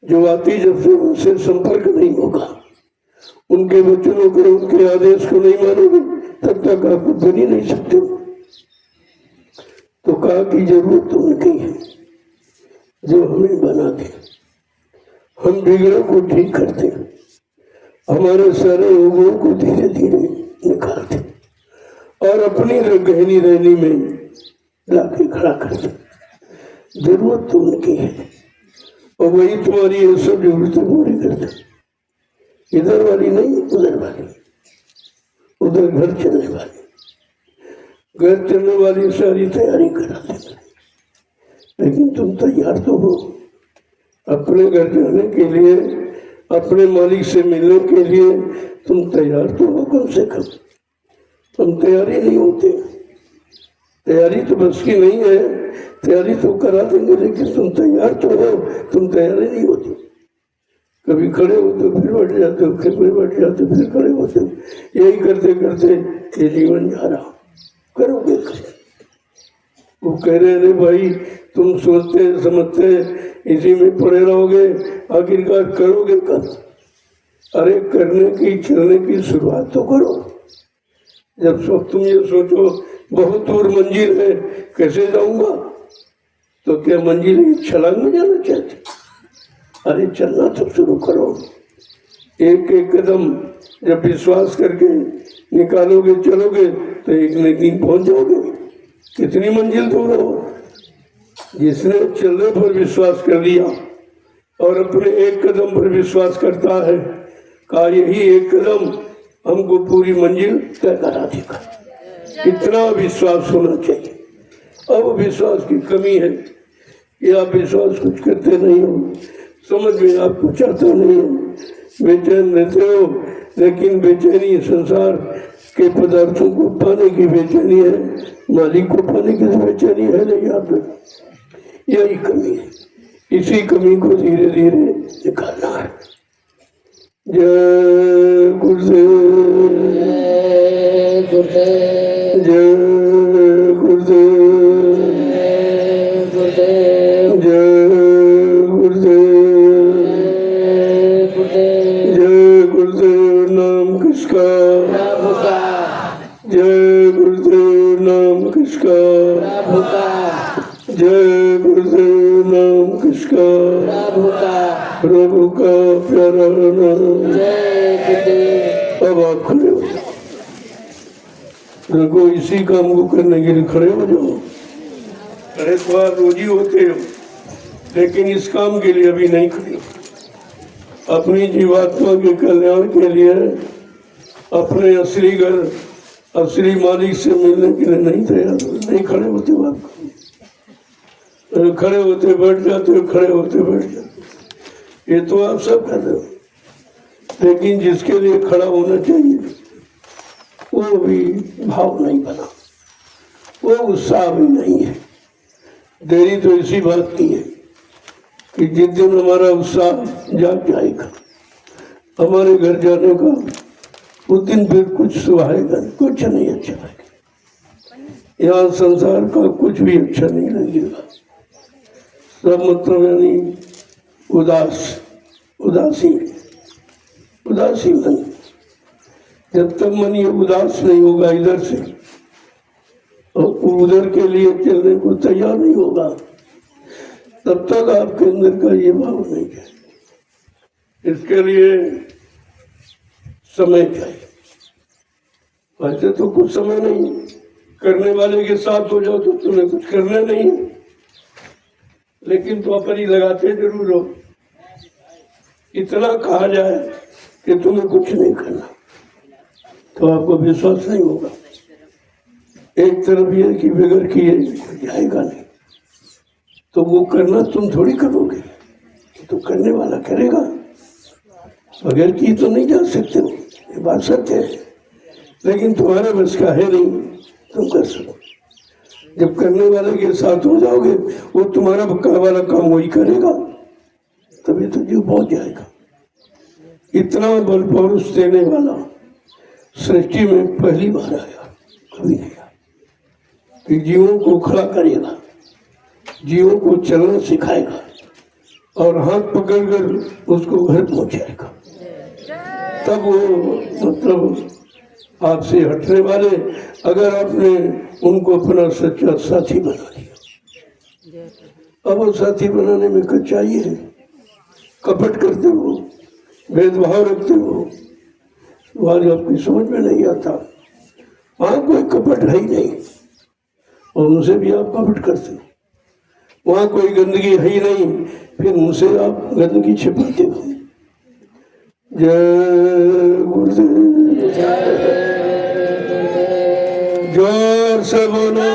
जो आती जब से उनसे संपर्क नहीं होगा, उनके वचनों को, उनके आदेश को नहीं मानोगे तब तक आप बन ही नहीं सकते। तो कहा कि जरूरत तो उनकी है जो हमें बना दे, हम बिगड़ों को ठीक करते, हमारे सारे रोगों को धीरे धीरे निकालते और अपनी गहनी रहनी में लाके खड़ा करते। जरूरत तो उनकी है और वही तुम्हारी ये सब जरूरतें पूरी करते, इधर वाली नहीं, उधर वाली, उधर घर चलने वाली, घर चलने वाली सारी तैयारी करा देते। लेकिन तुम तैयार तो हो अपने घर जाने के लिए, अपने मालिक से मिलने के लिए, तुम तैयार तो हो कम से कम। तुम तैयारी नहीं होते, तैयारी तो बस की नहीं है, तैयारी तो करा देंगे, लेकिन तुम तैयार तो हो, तुम तैयारी नहीं होती। कभी खड़े होते हो फिर बैठ जाते हो, फिर बैठ जाते हो फिर खड़े होते हो, यही करते करते ये जीवन जा रहा। करोगे वो कह रहे हैं भाई तुम सोचते समझते इसी में पड़े रहोगे, आखिरकार करोगे कब? अरे करने की, चलने की शुरुआत तो करो। जब तुम ये सोचो बहुत दूर मंजिल है, कैसे जाऊंगा, तो क्या मंजिल की छलांग में जाना चाहते? अरे चलना तो शुरू करो, एक एक कदम जब विश्वास करके निकालोगे, चलोगे तो एक न एक दिन पहुंच जाओगे। कितनी मंजिल दूर हो, जिसने चलने पर विश्वास कर लिया और अपने एक कदम पर विश्वास करता है, कहा यही एक कदम हमको पूरी मंजिल तय करा देगा। इतना विश्वास होना चाहिए। अब विश्वास की कमी है कि आप विश्वास कुछ करते नहीं हो, समझ में आप कुछ आता नहीं हो, बेचैन रहते हो, लेकिन बेचैनी संसार के पदार्थों को पाने की बेचैनी है, मालिक को पाने की बेचैनी है नहीं। आप यही कमी है, इसी कमी को धीरे धीरे निकालना है। जय गुरुदेव, जय गुरुदेव, जय गुरुदेव, जय गुरुदेव। नाम किसका? प्रभु का। जय गुरुदेव। नाम किसका? प्रभु का। जय गुरुदेव। नाम किसका? प्रभु का। प्रभु का प्यारा नाम। जय गुरुदेव। अब आप खड़े हो जाओ। देखो इसी काम को करने के लिए खड़े हो जाओ। खड़े तो आप रोज ही होते हो, लेकिन इस काम के लिए अभी नहीं खड़े हो। अपनी जीवात्मा के कल्याण के लिए अपने असली घर, असली मालिक से मिलने के लिए नहीं तैयार, नहीं खड़े होते हो। आप खड़े होते बैठ जाते हो, खड़े होते बैठ जाते हो। ये तो आप सब कर रहे हो, लेकिन जिसके लिए खड़ा होना चाहिए वो भी भाव नहीं बना, वो उत्साह भी नहीं है। देरी तो इसी बात की है कि जिस दिन हमारा उत्साह जाग जाएगा हमारे घर जाने का, उस दिन फिर कुछ सुहाएगा, कुछ नहीं अच्छा लगेगा। यहाँ संसार का कुछ भी अच्छा नहीं लगेगा। सब मतलब यानी उदास, उदासीन, उदासीन मन। जब तक मन ये उदास नहीं होगा इधर से और उधर के लिए चलने को तैयार नहीं होगा, तब तक आपके अंदर का ये भाव नहीं है। इसके लिए समय चाहिए। वैसे तो कुछ समय नहीं, करने वाले के साथ हो जाओ तो तुम्हें कुछ करना नहीं, लेकिन तो अपनी लगाते जरूर हो। इतना कहा जाए कि तुम्हें कुछ नहीं करना तो आपको विश्वास नहीं होगा। एक तरफ ये कि बगैर किए जाएगा नहीं, तो वो करना तुम थोड़ी करोगे, तो करने वाला करेगा। बगैर की तो नहीं जा सकते हो, ये बात सत्य है, लेकिन तुम्हारे बस का है नहीं तुम कर सको। जब करने वाले के साथ हो जाओगे वो तुम्हारा वाला काम वही करेगा, तभी तो जीव पहुंच जाएगा। इतना बल पौरुष देने वाला सृष्टि में पहली बार आया, कभी नहीं आया। कि जीवों को खड़ा करेगा, जीवों को चलना सिखाएगा और हाथ पकड़कर उसको घर पहुंचाएगा। तब वो मतलब आपसे हटने वाले, अगर आपने उनको अपना सच्चा साथी बना लिया। अब वो साथी बनाने में कच्चाई है, कपट करते हो, भेदभाव रखते हो, आज आपकी समझ में नहीं आता। वहां कोई कपट है ही नहीं और उनसे भी आप कपट करते हो। वहां कोई गंदगी है ही नहीं, फिर उनसे आप गंदगी छिपाते हो। जय गुरुदेव, जोर से बोलो,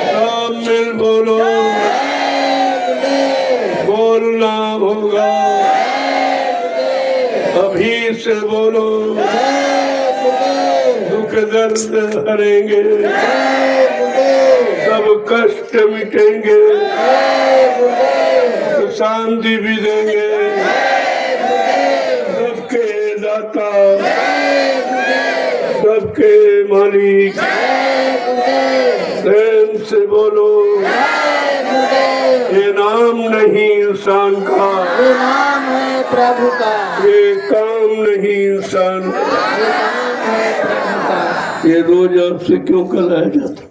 सब मिल बोलो, बोलना होगा, अभी से बोलो। दुख दर्द हरेंगे, सब कष्ट मिटेंगे, शांति भी देंगे। सबके दाता, सबके मालिक, प्रेम से बोलो। ये नाम नहीं इंसान का, ये नाम है प्रभु का। ये काम नहीं इंसान का, ये काम है प्रभु का। ये रोज आपसे क्यों कहलाया जाता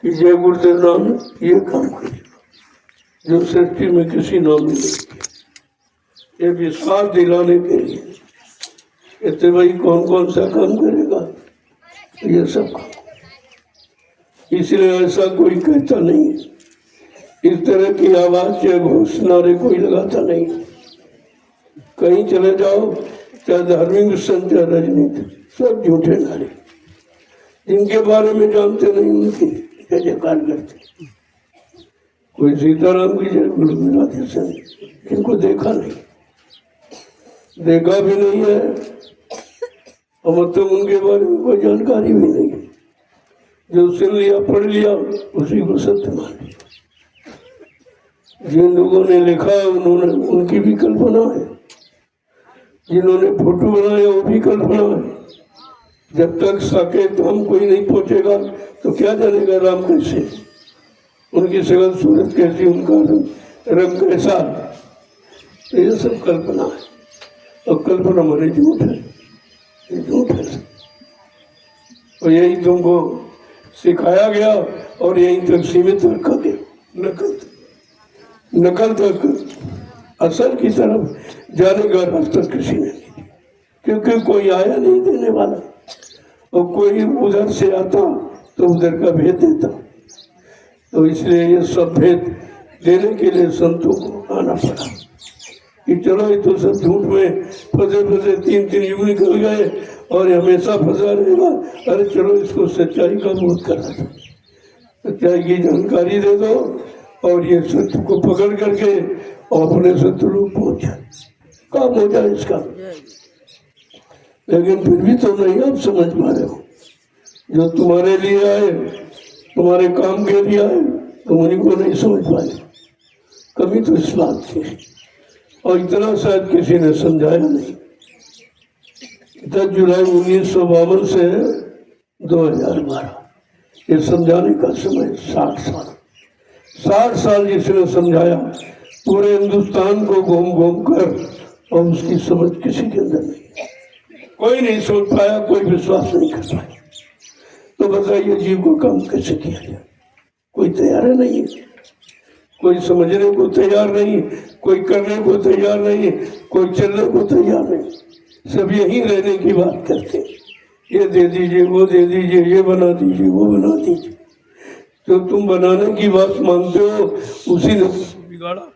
कि जय गुरुदेव नाम ये काम करिए जो सृष्टि में किसी नाम में नहीं। ये विश्वास दिलाने के लिए कहते भाई कौन कौन सा काम करेगा, ये सब काम। इसलिए ऐसा कोई कहता नहीं, इस तरह की आवाज या घोष नारे कोई लगाता नहीं। कहीं चले जाओ, चाहे धार्मिक संत या राजनीति, सब झूठे नारे, जिनके बारे में जानते नहीं उनकी जय जयकार करते। कोई सीताराम की जय, गुरु राधे संत, इनको देखा नहीं, देखा भी नहीं है और मतलब उनके बारे में कोई जानकारी भी नहीं। जो सुन लिया, पढ़ लिया, उसी को सत्य मान लिया। जिन लोगों ने लिखा उन्होंने, उनकी भी कल्पना है, जिन्होंने फोटो बनाया वो भी कल्पना है। जब तक साकेत हम कोई नहीं पहुंचेगा तो क्या जानेगा राम कैसे, उनकी शक्ल सूरत कैसी, उनका रंग कैसा। ये सब कल्पना है और कल्पना हमारे झूठ है, ये झूठ है। और यही तुमको सिखाया गया और यहीं तक सीमित रखा गया। नकल तक, असल की तरफ जाने का रास्ता किसी ने नहीं। क्योंकि कोई आया नहीं देने वाला, और कोई उधर से आता तो उधर का भेद देता। तो इसलिए ये सब भेद देने के लिए संतों को आना पड़ा कि चलो ये तो सब झूठ में फंसे फंसे 3 युग निकल गए और ये हमेशा फंसा रहेगा। अरे चलो इसको सच्चाई का बोध करा दो, सच्चाई की जानकारी दे दो और ये सत्य को पकड़ करके और अपने सत्य लोग पहुंच जाए, काम हो जाए इसका। लेकिन फिर भी तो नहीं आप समझ पा रहे हो, जो तुम्हारे लिए आए, तुम्हारे काम के लिए आए, तुम उन्हीं को नहीं समझ पाए। कभी तो इस बात की, और इतना शायद किसी ने समझाया नहीं। 10 जुलाई 1952 से 2012 ये समझाने का समय 60 साल जिसने समझाया पूरे हिंदुस्तान को घूम घूम कर, और उसकी समझ किसी के अंदर नहीं, कोई नहीं सोच पाया, कोई विश्वास नहीं कर पाया। तो बताइए जीव को काम कैसे किया जाए? कोई तैयार नहीं है, कोई समझने को तैयार नहीं, कोई करने को तैयार नहीं, कोई चलने को तैयार नहीं। सब यही रहने की बात करते हैं, ये दे दीजिए, वो दे दीजिए, ये बना दीजिए, वो बना दीजिए। जो तुम बनाने की बात मानते हो उसी ने बिगाड़ा।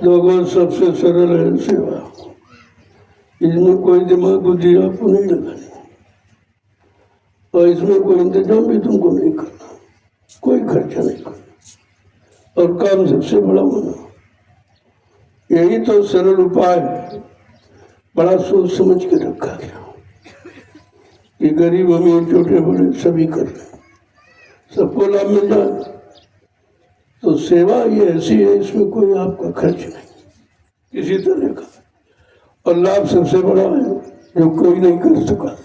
लोगों सबसे सरल है सेवा, इसमें कोई दिमाग बुद्धि आपको नहीं लगानी, और इसमें कोई इंतजाम भी तुमको नहीं करना, कोई खर्चा नहीं करना, और काम सबसे बड़ा होना। यही तो सरल उपाय बड़ा सोच समझ के रखा गया। ये गरीब अमीर छोटे बड़े सभी कर रहे, सबको लाभ मिल जाए। तो सेवा ये ऐसी है, इसमें कोई आपका खर्च नहीं किसी तरह का, और लाभ सबसे बड़ा है जो कोई नहीं कर सका।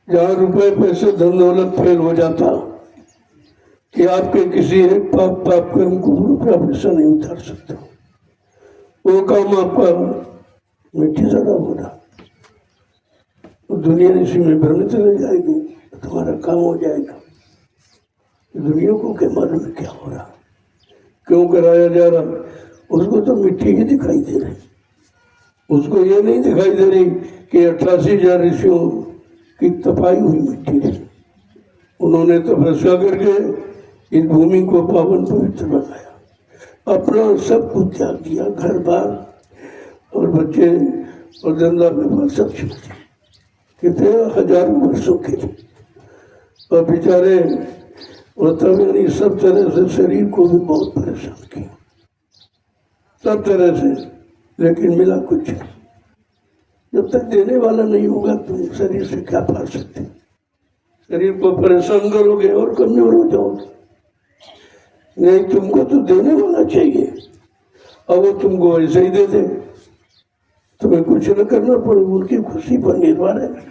जहाँ रुपए पैसे धन दौलत फेल हो जाता कि आपके किसी एक पाप कर्म को रुपया पैसा नहीं उतार सकता, वो काम आपका मिट्टी ज्यादा हो रहा, दुनिया इसी में भ्रमित रह जाएगी, तुम्हारा काम हो जाएगा। दुनिया को क्या मालूम है क्या हो रहा, क्यों कराया जा रहा? उसको तो मिट्टी ही दिखाई दे रही, उसको ये नहीं दिखाई दे रही कि 88,000 ऋषियों की तपाई हुई मिट्टी है। उन्होंने तपस्या करके इस भूमि को पावन पवित्र बनाया, अपना सब कुछ त्याग दिया, घर बार और बच्चे और धंधा व्यापार सब छोड़ दिया, कितने हजारों वर्षों के लिए। और बेचारे मतलब यानी सब तरह से शरीर को भी बहुत परेशान किया, सब तरह से, लेकिन मिला कुछ नहीं। जब तक देने वाला नहीं होगा तुम शरीर से क्या पा सकते? शरीर को परेशान करोगे और कमजोर हो जाओगे। नहीं, तुमको तो देने वाला चाहिए, और वो तुमको ऐसे ही दे दे, तुम्हें कुछ न करना पड़े, उनकी खुशी पर निर्भर है।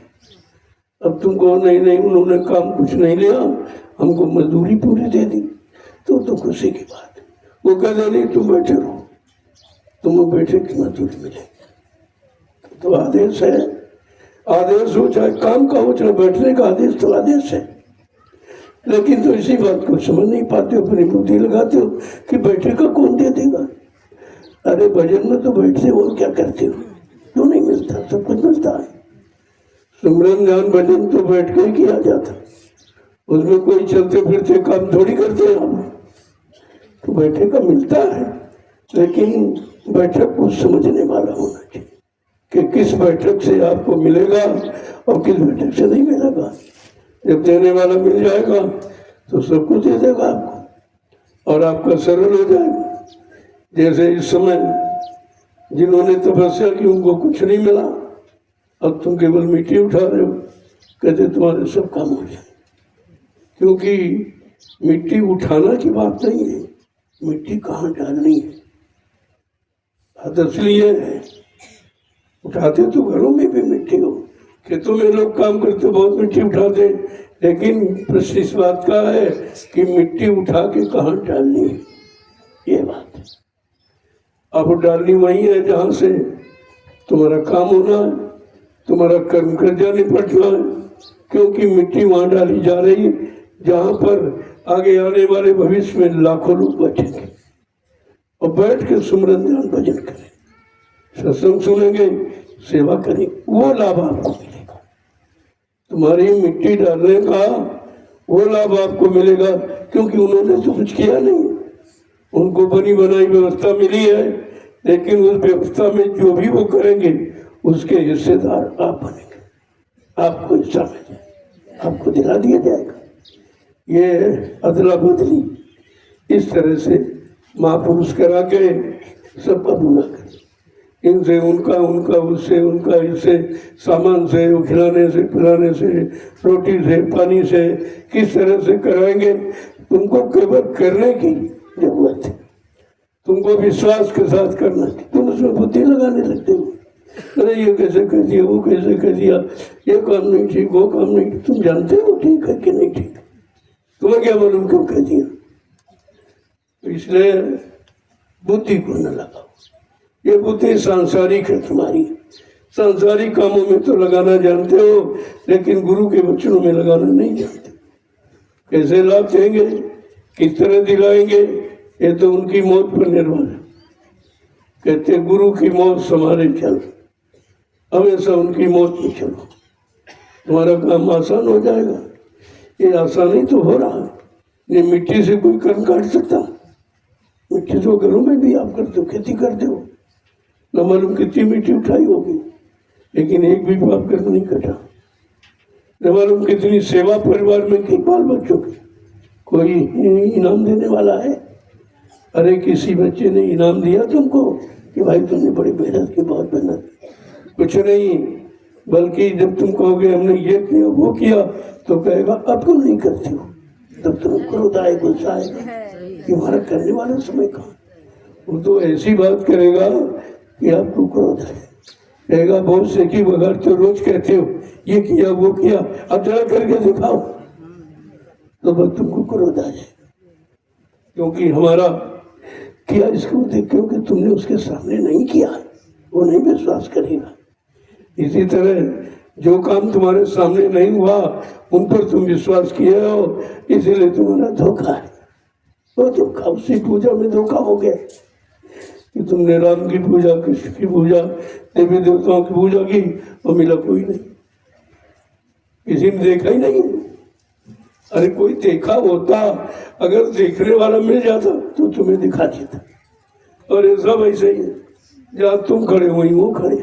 अब तुमको नहीं उन्होंने काम कुछ नहीं लिया, हमको मजदूरी पूरी दे दी, तो खुशी की बात है। वो कहते नहीं तुम बैठे रहो, तुम्हें बैठे की मजदूरी मिलेगी। तो आदेश है, आदेश हो चाहे काम का हो चाहे बैठने का आदेश, तो आदेश है। लेकिन तो इसी बात को समझ नहीं पाते हो, अपनी बुद्धि लगाते हो कि बैठे का कौन दे देगा। अरे भजन में तो बैठते हो, क्या करते हो? क्यों नहीं मिलता? सब कुछ मिलता है। सिमरन ध्यान भजन तो बैठ के ही किया जाता, उसमें कोई चलते फिरते काम थोड़ी करते हैं हम। तो बैठे का मिलता है, लेकिन बैठक को समझने वाला होना चाहिए कि किस बैठक से आपको मिलेगा और किस भटक से नहीं मिलेगा। जब देने वाला मिल जाएगा तो सब कुछ दे देगा आपको और आपका सरल हो जाएगा। जैसे इस समय जिन्होंने तपस्या की उनको कुछ नहीं मिला, अब तुम केवल मिट्टी उठा रहे हो, कहते तुम्हारे सब काम हो जाए। क्योंकि मिट्टी उठाना की बात नहीं है, मिट्टी कहाँ डालनी है। बात असली है, उठाते तो घरों में भी मिट्टी हो, खेतों में लोग काम करते बहुत मिट्टी उठाते, लेकिन प्रश्न इस बात का है कि मिट्टी उठा के कहाँ डालनी है, ये बात है। अब डालनी वही है जहाँ से तुम्हारा काम होना है, तुम्हारा कर्म कर्जा निपटना है। क्योंकि मिट्टी वहां डाली जा रही है जहां पर आगे आने वाले भविष्य में लाखों लोग बैठेंगे और बैठ के सुमरन ध्यान भजन करें, सत्संग सुनेंगे, सेवा करें, वो लाभ आपको मिलेगा। तुम्हारी मिट्टी डालने का वो लाभ आपको मिलेगा, क्योंकि उन्होंने तो कुछ किया नहीं, उनको बनी बनाई व्यवस्था मिली है, लेकिन उस व्यवस्था में जो भी वो करेंगे उसके हिस्सेदार आप बनेंगे, आपको हिस्सा मिल जाएगा, आपको दिला दिया जाएगा। ये अदला बदली इस तरह से महापुरुष करा के सबका पूरा कर, इनसे उनका, उनका उससे, उनका इससे, सामान से, खिलाने से, पिलाने से, रोटी से, पानी से, किस तरह से कराएंगे। तुमको केवल करने की जरूरत है, तुमको विश्वास के साथ करना है। तुम उसमें बुद्धि लगाने लगते हो, अरे ये कैसे कर दिया, वो कैसे कर दिया, ये काम नहीं ठीक, वो काम नहीं ठीक। तुम जानते हो ठीक है कि नहीं ठीक, तुम्हें क्या मालूम क्यों कह दिया। तो इसलिए बुद्धि को न लगाओ, ये बुद्धि सांसारिक है तुम्हारी, सांसारिक कामों में तो लगाना जानते हो, लेकिन गुरु के वचनों में लगाना नहीं जानते। कैसे लाभ देंगे, किस तरह दिलाएंगे, ये तो उनकी मौत पर निर्भर है। कहते गुरु की मौत समारे चल, हमेशा उनकी मौत में चलो, तुम्हारा काम आसान हो जाएगा। ये आसानी तो हो रहा है, ये मिट्टी से कोई कर्म काट सकता, मिट्टी तो घरों में भी आप करते हो, खेती करते हो, न मालूम कितनी मिट्टी उठाई होगी, लेकिन एक भी पाप कर्म नहीं कटा। न मालूम कितनी सेवा परिवार में कई बाल बच्चों की, कोई इनाम देने वाला है। अरे किसी बच्चे ने इनाम दिया तुमको कि भाई तुमने बड़ी मेहनत की, बहुत मेहनत, कुछ नहीं, बल्कि जब तुम कहोगे हमने ये किया वो किया, तो कहेगा अब क्यों नहीं करते हो, तब तुम क्रोध आए, गुस्सा आएगा कि हमारा करने वाला समय कहाँ। वो तो ऐसी बात करेगा कि आपको क्रोध आए, कहेगा बहुत से की बगाड़ते हो, रोज कहते हो ये किया वो किया, अब जरा करके दिखाओ, तो बस तुमको क्रोध आ जाए। क्योंकि हमारा किया इसको देख, क्योंकि तुमने उसके सामने नहीं किया, वो नहीं विश्वास करेगा। इसी तरह जो काम तुम्हारे सामने नहीं हुआ उन पर तुम विश्वास किए हो, इसीलिए तुम्हारा धोखा है। वो धोखा, उसी पूजा में धोखा हो गया कि तुमने राम की पूजा, कृष्ण की पूजा, देवी देवताओं की पूजा की और मिला कोई नहीं, किसी ने देखा ही नहीं। अरे कोई देखा होता, अगर देखने वाला मिल जाता तो तुम्हें दिखा देता। और ये सब ऐसे ही है, जहाँ तुम खड़े वहीं वो खड़े,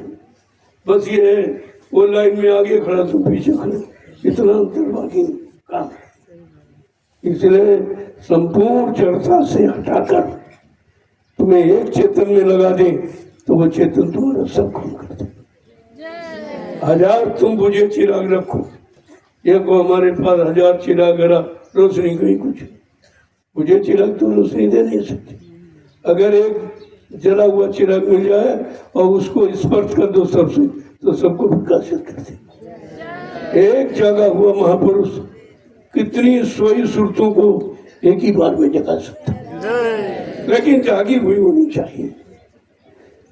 बस ये है वो लाइन में आगे खड़ा तुम पीछे खड़े, इतना अंतर बाकी काम। इसलिए संपूर्ण चर्चा से हटाकर तुम्हें एक चेतन में लगा दे तो वो चेतन तुम्हारा सब काम कर दे। 1000 तुम बुझे चिराग रखो, ये को हमारे पास 1000 चिराग रहा, रोशनी कहीं कुछ, मुझे चिराग तो रोशनी दे नहीं सकती। अगर एक जला हुआ चिराग मिल जाए और उसको स्पर्श कर दो सबसे, तो सबको प्रकाशित कर दे। एक जागा हुआ महापुरुष कितनी सोई सुरतों को एक ही बार में जगा सकता है, लेकिन जागी हुई होनी चाहिए।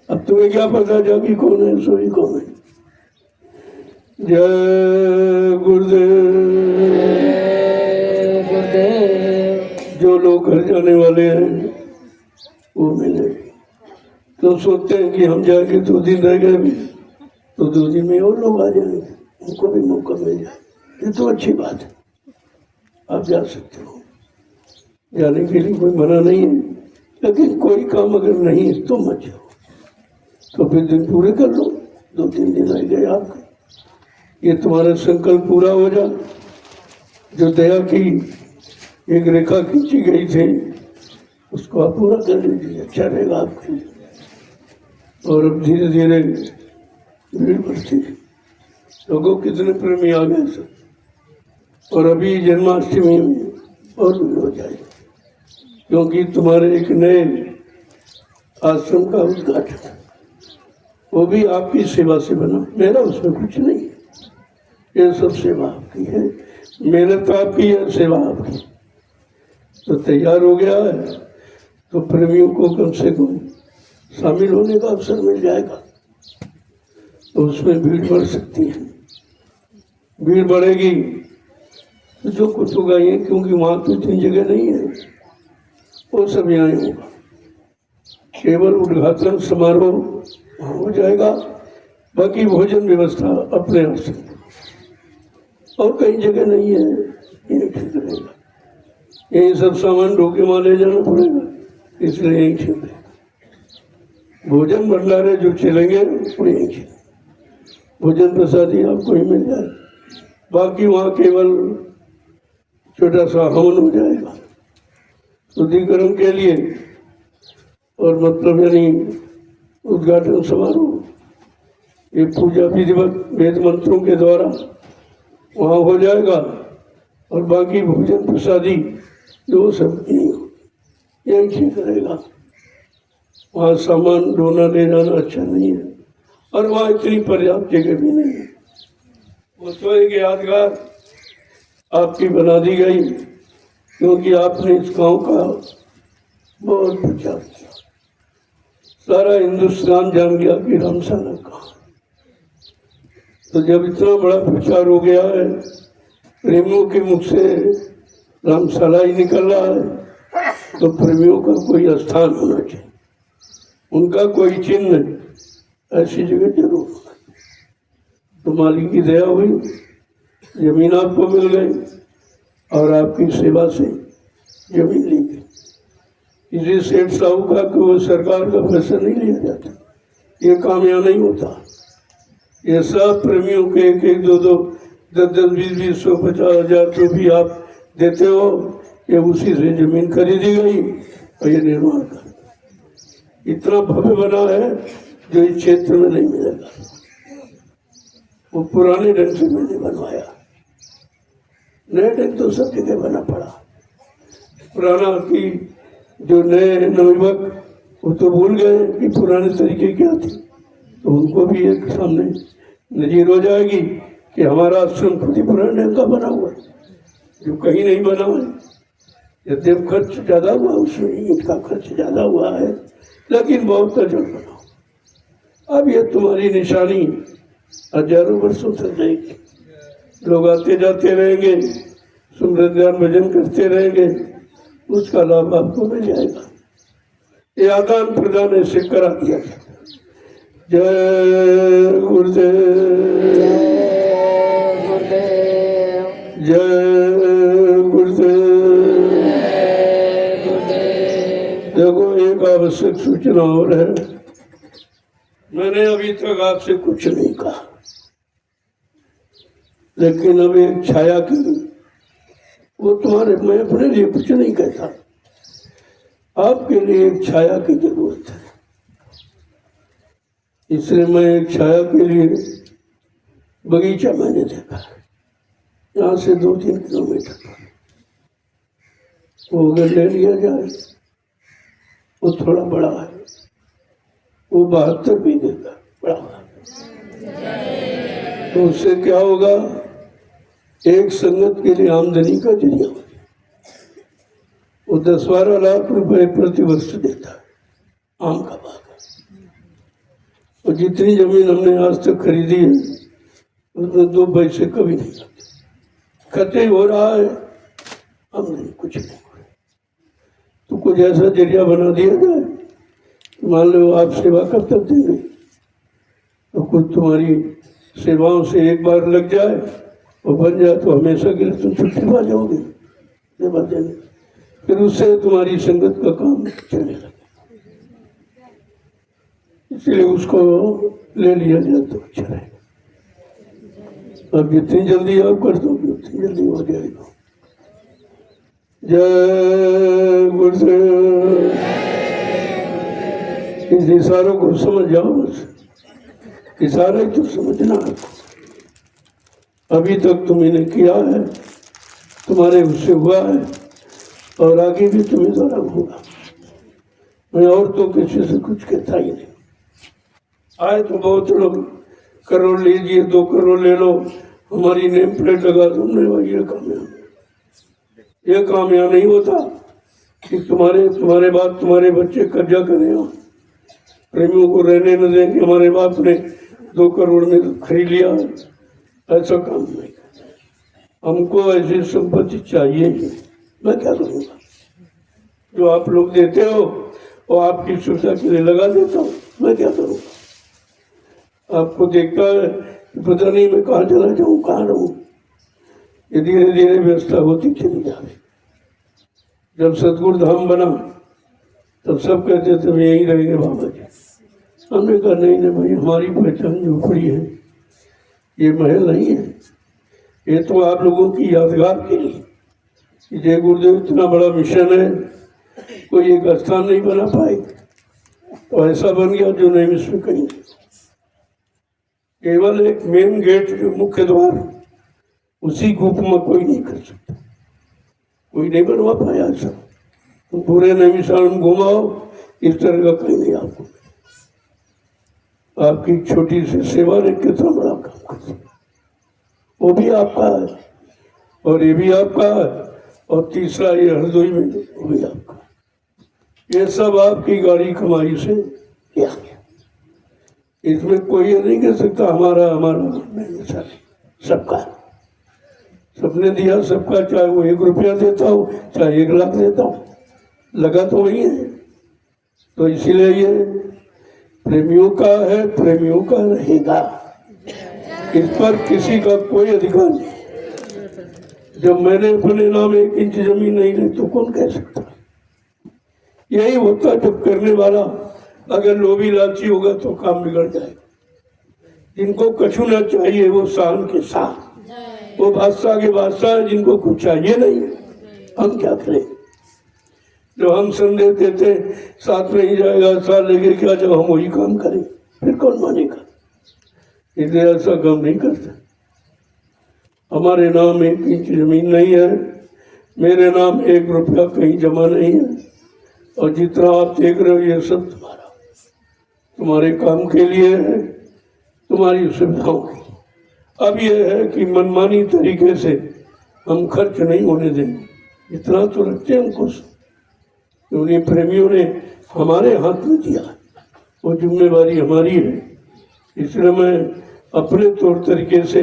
अब तुम्हें क्या पता जागी कौन है, सोई कौन है। जय गुरुदेव। जो लोग घर जाने वाले हैं वो मिले, तो सोचते हैं कि हम जाके 2 दिन रह गए भी, तो 2 दिन में और लोग आ जाएंगे, उनको भी मौका मिल जाए, ये तो अच्छी बात है, आप जा सकते हो, जाने के लिए कोई मना नहीं है। लेकिन कोई काम अगर नहीं है तो मत जाओ, तो फिर दिन पूरे कर लो, 2-3 दिन रह गए आपके, ये तुम्हारा संकल्प पूरा हो जाए। जो दया की एक रेखा खींची गई थी उसको आप पूरा कर लीजिए, अच्छा रहेगा आपके लिए। और अब धीरे धीरे भीड़ बढ़ती है, लोगों कितने प्रेमी आ गए सब। और अभी जन्माष्टमी में और भीड़ हो जाएगी, क्योंकि तुम्हारे एक नए आश्रम का उद्घाटन है, वो भी आपकी सेवा से बना, मेरा उसमें कुछ नहीं है। ये सब सेवा आपकी है, मेहनत आपकी है, सेवा आपकी। तो तैयार हो गया है तो प्रेमियों को कम से कम शामिल होने का अवसर मिल जाएगा, तो उसमें भीड़ बढ़ सकती है। भीड़ बढ़ेगी तो जो कुछ होगा ये, क्योंकि वहाँ तो इतनी जगह नहीं है, वो सब यहाँ ही होगा। केवल उद्घाटन समारोह वहाँ हो जाएगा, बाकी भोजन व्यवस्था अपने आप से, और कहीं जगह नहीं है, ये ठीक रहेगा। यही सब सामान ढोके वहाँ ले जाना पड़ेगा, इसलिए यही ठीक रहेगा। भोजन भंडारे जो चलेंगे वो यही चलेंगे, भोजन प्रसादी आपको ही मिल जाए, बाकी वहाँ केवल छोटा सा हवन हो जाएगा शुद्धिकरण के लिए, और मतलब यानी उद्घाटन समारोह, ये पूजा विधिवत वेद मंत्रों के द्वारा वहाँ हो जाएगा, और बाकी भोजन प्रसादी जो सब यही ठीक रहेगा। वहाँ सामान ढोना ले जाना अच्छा नहीं है, और वहाँ इतनी पर्याप्त जगह भी नहीं है। वो तो एक यादगार आपकी बना दी गई, क्योंकि आपने इस गांव का बहुत प्रचार किया, सारा हिंदुस्तान जान गया कि रामशाला कहाँ। तो जब इतना बड़ा प्रचार हो गया है, प्रेमियों के मुख से रामशाला ही निकल रहा है, तो प्रेमियों का कोई स्थान होना चाहिए, उनका कोई चिन्ह ऐसी जगह जरूर होना। तो मालिक की दया हुई, जमीन आपको मिल गई, और आपकी सेवा से जमीन ली गई। किसी सेठ साहूकार को वो सरकार का पैसा नहीं लिया जाता, ये काम यहाँ नहीं होता। ये सब प्रेमियों के एक एक दो दो 10-10, 20-20, 100, 50,000 जो भी आप देते हो, ये उसी से जमीन खरीदी गई और ये निर्माण कर इतना भव्य बना है जो इस क्षेत्र में नहीं मिलेगा। वो पुराने ढंग से मैंने बनवाया, नए ढंग तो सब जगह बना पड़ा। पुराना की जो नए नवयुवक वो तो भूल गए कि पुराने तरीके क्या थे, तो उनको भी एक सामने नजीर हो जाएगी कि हमारा आश्रम खुद ही पुराने ढंग का बना हुआ है, जो कहीं नहीं बना है। यद्यप खर्च ज्यादा हुआ, उसमें ईंट का खर्च ज्यादा हुआ है, लेकिन बहुत अजर बना। अब ये तुम्हारी निशानी हजारों वर्षों तक रहेगी, लोग आते जाते रहेंगे, सुमरन ध्यान भजन करते रहेंगे, उसका लाभ आपको मिल जाएगा। ये आदान प्रदान ऐसे करा दिया। जय गुरुदेव, जय गुरुदेव। देखो एक आवश्यक सूचना और है, मैंने अभी तक आपसे कुछ नहीं कहा, लेकिन अब एक छाया की, वो तुम्हारे, मैं अपने लिए कुछ नहीं कहता, आपके लिए एक छाया की जरूरत है। इसलिए मैं एक छाया के लिए बगीचा मैंने देखा है, यहाँ से 2-3 किलोमीटर पर। वो अगर ले लिया जाए, वो थोड़ा बड़ा है, वो 72 बीघे का बड़ा है। तो उससे क्या होगा, एक संगत के लिए आमदनी का जरिया हो। वो 10-12 लाख रुपए प्रति वर्ष देता है, आम का बाग है। और जितनी जमीन हमने आज तक खरीदी है, उसमें 2 पैसे कभी नहीं लगते, खर्चे हो रहा है, आमदनी कुछ नहीं हो रही। तो कुछ ऐसा जरिया बना दिया जाए, मान लो आप सेवा कब तक देंगे, तो कुछ तुम्हारी सेवाओं से एक बार लग जाए और बन जाए, तो हमेशा के लिए तुम छुट्टी पा जाओगे सेवा देने, फिर उससे तुम्हारी संगत का काम चलने लगे। इसलिए उसको ले लिया जाए तो अच्छा रहेगा। अब जितनी जल्दी आप कर दोगे उतनी जल्दी हो जाएगा। जय गुरुदेव। इस इशारों को समझ जाओ, बस इशारे तो समझना। अभी तक तुमने किया है, तुम्हारे उससे हुआ है और आगे भी तुम्हें द्वारा होगा। मैं और तो किसी से कुछ कहता ही नहीं। आए तो बहुत लोग करोड़ लीजिए, 2 करोड़ ले लो, हमारी नेम प्लेट लगा दो। नहीं भाई, ये काम यहाँ नहीं होता कि तुम्हारे बाप तुम्हारे बच्चे कब्जा करें, प्रेमियों को रहने न देंगे, हमारे बाप ने 2 करोड़ में खरीद लिया। ऐसा काम नहीं। हमको ऐसी संपत्ति चाहिए ही। मैं क्या करूँगा? जो आप लोग देते हो वो आपकी सुविधा के लिए लगा देता हूँ। मैं क्या करूँगा? आपको देखता है पता नहीं मैं कहाँ चला जाऊँ, कहाँ रहूँ। ये धीरे धीरे व्यवस्था होती चली जा रही। जब सतगुरु धाम बना तब सब कहते थे मैं यहीं रहेंगे बाबा जी। हमने कहा नहीं नहीं भाई, हमारी पहचान झोपड़ी है, ये महल नहीं है। ये तो आप लोगों की यादगार के लिए। जय गुरुदेव इतना बड़ा मिशन है, कोई एक स्थान नहीं बना पाए तो ऐसा बन गया जो नहीं इसमें कहीं। केवल एक मेन गेट जो मुख्य द्वार, उसी गुप में कोई नहीं कर सकता, कोई नहीं बनवा पाया ऐसा। तुम पूरे नैमिषारण्य घुमाओ, इस तरह का कहीं नहीं आपको। आपकी छोटी सी सेवा ने कितना बड़ा काम कर दिया। वो भी आपका है और ये भी आपका है, और तीसरा ये हरदोई में वो भी आपका। ये सब आपकी गाड़ी कमाई से किया गया। इसमें कोई ये नहीं कह सकता हमारा हमारा नहीं, सबका। सबने दिया, सबका, चाहे वो 1 रुपया देता हो चाहे 1 लाख देता हो, लगा तो वही है। तो इसीलिए ये प्रेमियों का है, प्रेमियों का रहेगा। इस पर किसी का कोई अधिकार नहीं। जब मैंने अपने नाम 1 इंच जमीन नहीं ली तो कौन कह सकता? यही होता जब करने वाला अगर लोभी लालची होगा तो काम बिगड़ जाएगा। जिनको कछु न चाहिए वो शान के साथ, वो बादशाह के बादशाह है, जिनको कुछ चाहिए नहीं। हम क्या करें? जो हम संदेश देते साथ में ही जाएगा, साथ लेके क्या, जब हम वही काम करें फिर कौन मानेगा? इसलिए ऐसा काम नहीं करते। हमारे नाम 1 इंच जमीन नहीं है, मेरे नाम 1 रुपया कहीं जमा नहीं है, और जितना आप देख रहे हो ये सब तुम्हारे काम के लिए है, तुम्हारी सुविधाओं के लिए। अब यह है कि मनमानी तरीके से हम खर्च नहीं होने देंगे। इतना तो रखते हैं हमको, उन्हीं प्रेमियों ने हमारे हाथ में दिया, वो जिम्मेवारी हमारी है। इसलिए मैं अपने तौर तरीके से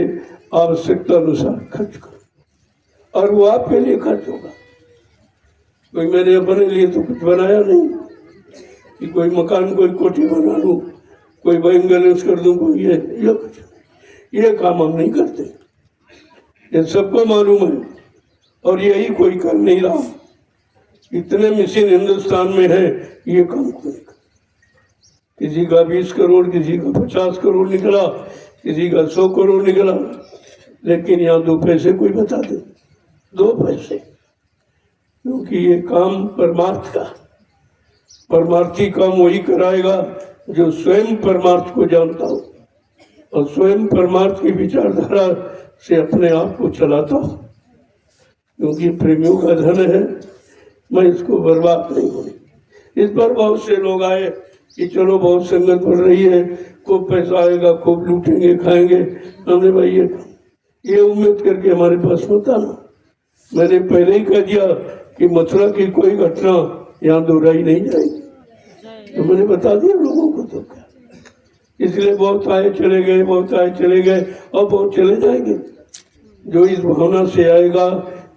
आवश्यकता अनुसार खर्च करूँ, और वो आपके लिए खर्च होगा। कोई मैंने अपने लिए तो कुछ बनाया नहीं कि कोई मकान, कोई कोठी बना लूँ, कोई बैंक बैलेंस कर दूँ, कोई ये कुछ, ये काम हम नहीं करते। ये सबको मालूम है और यही कोई कर नहीं रहा। इतने मिशन हिंदुस्तान में है, ये काम कोई कर। किसी का 20 करोड़, किसी का 50 करोड़ निकला, किसी का 100 करोड़ निकला, लेकिन यहाँ 2 पैसे कोई बता दे, 2 पैसे। क्योंकि ये काम परमार्थ का, परमार्थी काम वही कराएगा जो स्वयं परमार्थ को जानता हो और स्वयं परमार्थ की विचारधारा से अपने आप को चलाता हो। क्योंकि प्रेमियों का धन है, मैं इसको बर्बाद नहीं होने। इस पर बहुत से लोग आए कि चलो बहुत संगत बढ़ रही है, खूब पैसा आएगा, खूब लूटेंगे, खाएंगे। हमने भाई ये उम्मीद करके हमारे पास मत आना। मैंने पहले ही कह दिया कि मथुरा की कोई घटना यहाँ दोहराई नहीं जाएगी, तो मैंने बता दिया लोगों को। तो क्या, इसलिए बहुत आए चले गए, बहुत आए चले गए, और बहुत चले जाएंगे। जो इस भावना से आएगा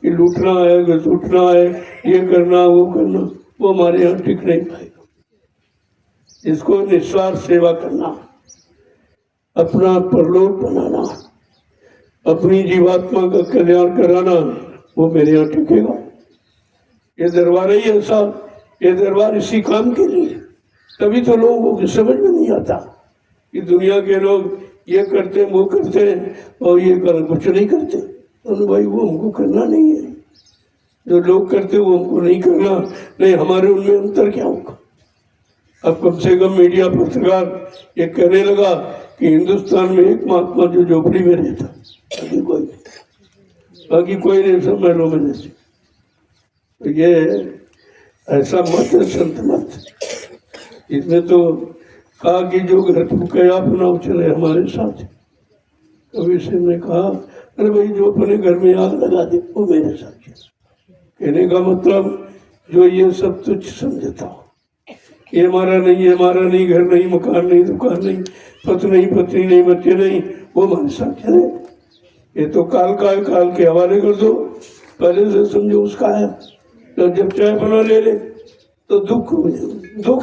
कि लूटना है, लूटना है, ये करना, वो करना, वो हमारे यहाँ टिक नहीं पाएगा। इसको निस्वार्थ सेवा करना, अपना परलोक बनाना, अपनी जीवात्मा का कल्याण कराना, वो मेरे यहाँ टिकेगा। ये दरबार ही ऐसा, ये दरबार इसी काम के लिए। तभी तो लोगों को समझ में नहीं आता कि दुनिया के लोग ये करते हैं वो करते हैं और ये कुछ नहीं करते। तो भाई वो हमको करना नहीं है, जो लोग करते वो हमको नहीं करना, नहीं हमारे उनमें अंतर क्या होगा। अब कम से कम मीडिया पत्रकार ये कहने लगा कि हिंदुस्तान में एक महात्मा जो झोपड़ी में रहता, बाकी कोई नहीं, सब महलों में रहते। तो ये ऐसा मत है संत मत। इसमें तो कहा कि जो घर भूखे अपना चले हमारे साथ। कबीर सिंह ने कहा अरे भाई जो अपने घर में आग लगा दे वो मेरे साथ चले। कहने का मतलब जो ये सब तुच्छ समझता हो, ये हमारा नहीं, ये हमारा नहीं, घर नहीं, मकान नहीं, दुकान नहीं, पति नहीं, पत्नी नहीं, बच्चे नहीं, वो हमारे साथ चले। ये तो काल का है, काल के हवाले कर दो, पहले से समझो उसका है। तो जब चाय बना ले ले तो दुख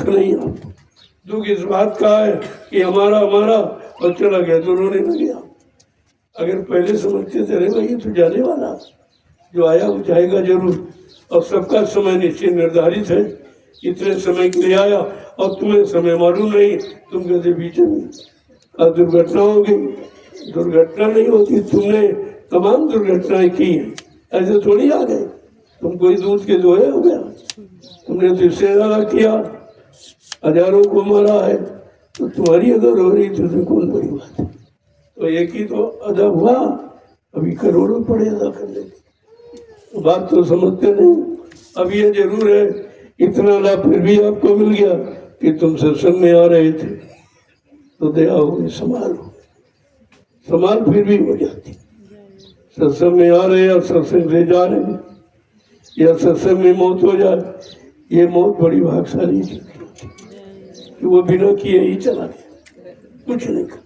नहीं आपको, दुख इस बात का है कि हमारा और चला गया तो रोने लग गया। अगर पहले समझते थे भाई ये तो जाने वाला, जो आया वो जाएगा जरूर, और सबका समय निश्चय निर्धारित है, इतने समय के लिए आया और तुम्हें समय मालूम नहीं, तुम कहते बीच में दुर्घटना हो गई। दुर्घटना नहीं होती, तुमने तमाम दुर्घटनाएं की हैं, ऐसे थोड़ी आ गए। तुम कोई दूध के दोहे हो गया, तुमने तो इससे ज्यादा किया, हजारों को मारा है, तो तुम्हारी अगर हो रही तो उसमें कौन बड़ी बात है। तो एक ही तो अदा हुआ, अभी करोड़ों पड़े अदा करने की। बात तो समझते नहीं। अब ये जरूर है इतना लाभ फिर भी आपको मिल गया कि तुम सत्संग में आ रहे थे तो दया हो गई, संभाल फिर भी हो जाती। सत्संग में आ रहे या सत्संग से जा रहे हैं या सत्संग में मौत हो जाए, ये मौत बड़ी भाग्यशाली चीज कि वो बिना किए ही चला गया, कुछ नहीं कर।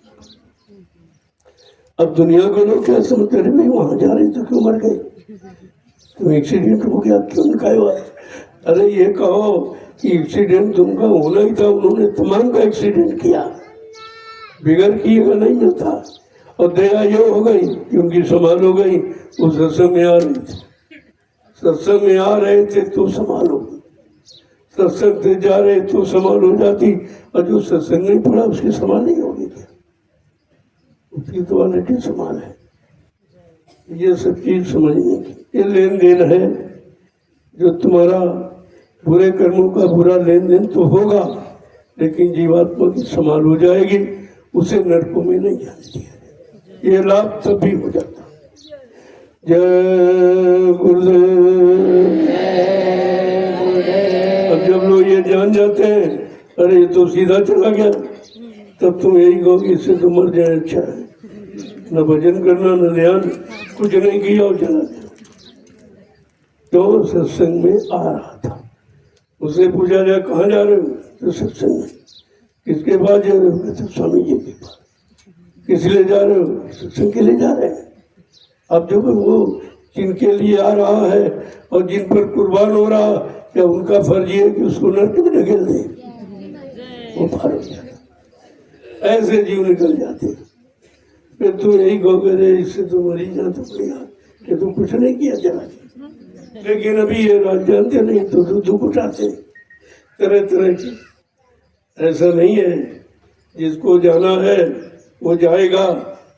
अब दुनिया को लोग क्या समझते रहे भाई वहां जा रहे तो क्यों मर गए, क्यों एक्सीडेंट हो गया, क्यों हुआ। अरे ये कहो कि एक्सीडेंट तुमका होना ही था, उन्होंने तमाम का एक्सीडेंट किया, बिगड़ किएगा नहीं मिलता। और दया ये हो गई क्योंकि संभाल हो गई, वो सत्संग में आ रहे थे, सत्संग में आ रहे थे तो संभालो, सत्संग से जा रहे तो संभाल हो जाती, और जो सत्संग नहीं पड़ा उसकी संभाल नहीं होगी क्या, उसकी तो क्वालिटी संभाल है। ये सब चीज समझने की, ये लेन देन है। जो तुम्हारा बुरे कर्मों का बुरा लेन देन तो होगा, लेकिन जीवात्मा की संभाल हो जाएगी, उसे नरकों में नहीं जाने दिया। ये लाभ तब भी हो जाता। जय गुरुदेव। अब जब लोग ये जान जाते हैं अरे ये तो सीधा चला गया, तब तुम यही कहोगे इससे तो मर जाए अच्छा है, न भजन करना न ध्यान, कुछ नहीं किया और चला गया। तो सत्संग में आ रहा था, उससे पूछा जाए कहाँ जा रहे हो, तो सत्संग में। किसके पास जा रहे हो, कहते स्वामी जी के पास। किस लिए जा रहे हो, सत्संग के लिए जा रहे हैं। अब जब वो जिनके लिए आ रहा है और जिन पर कुर्बान हो रहा, क्या उनका फर्ज है कि उसको नरक में ढकेल दे, वो पार हो जाता। ऐसे जीव निकल जाते। फिर तू यही कहोगे इससे तो मरी जा तो बढ़िया कि तू कुछ नहीं किया चला। लेकिन अभी ये राज जानते नहीं तो दुख उठाते तरह तरह की। ऐसा नहीं है, जिसको जाना है वो जाएगा,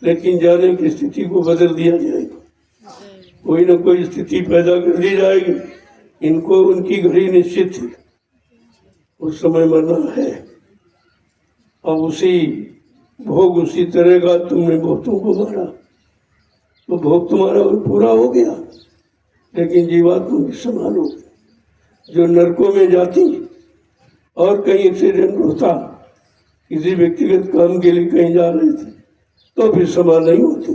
लेकिन जाने की स्थिति को बदल दिया जाएगा, कोई ना कोई स्थिति पैदा कर दी जाएगी। इनको उनकी घड़ी निश्चित थी, उस समय मरना है, और उसी भोग उसी तरह का। तुमने बहुतों को मारा तो भोग तुम्हारा पूरा हो गया, लेकिन जीवात्मा की संभाल हो गई। जो नरकों में जाती और कहीं एक्सीडेंट होता, किसी व्यक्तिगत काम के लिए कहीं जा रहे थे तो फिर संभाल नहीं होती,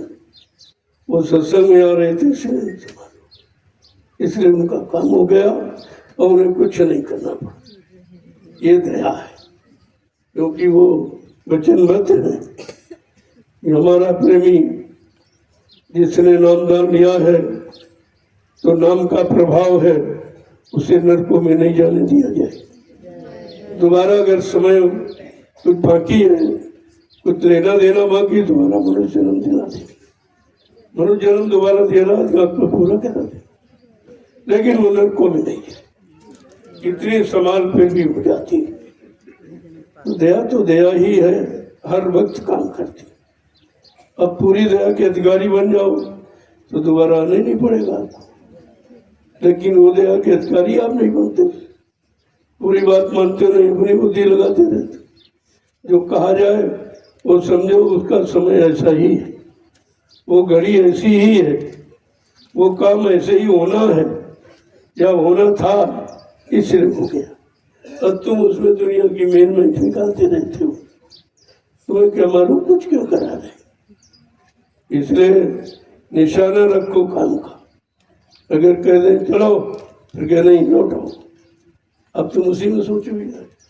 वो सत्संग में आ रहे थे इसलिए संभाल, इसलिए उनका काम हो गया और उन्हें कुछ नहीं करना पड़ा। ये दया है, क्योंकि वो वचनबद्ध है। हमारा प्रेमी जिसने नामदान लिया है तो नाम का प्रभाव है, उसे नरकों में नहीं जाने दिया जाए। दोबारा अगर समय कुछ बाकी है, कुछ लेना देना बाकी, दोबारा मनुष्य जन्म दिला दे, मनुष्य जन्म दोबारा देना आपको पूरा करा दे, लेकिन वो नरकों में नहीं है। इतनी संभाल फिर भी हो जाती है। दया तो दया ही है, हर वक्त काम करती। अब पूरी दया के अधिकारी बन जाओ तो दोबारा आने नहीं पड़ेगा आपको, लेकिन वो दया के अधिकारी आप नहीं बनते, पूरी बात मानते नहीं, अपनी बुद्धि लगाते रहते। जो कहा जाए वो समझो उसका समय ऐसा ही है, वो घड़ी ऐसी ही है, वो काम ऐसे ही होना है, जब होना था इसलिए हो गया। और तुम उसमें दुनिया की मेन में निकालते रहते हो, तुम्हें क्या मालूम कुछ क्यों करा रहे। इसलिए निशाना रखो काम का, अगर कह दें चलो फिर कह नहीं लौटाओ, अब तुम उसी में सोचोगे।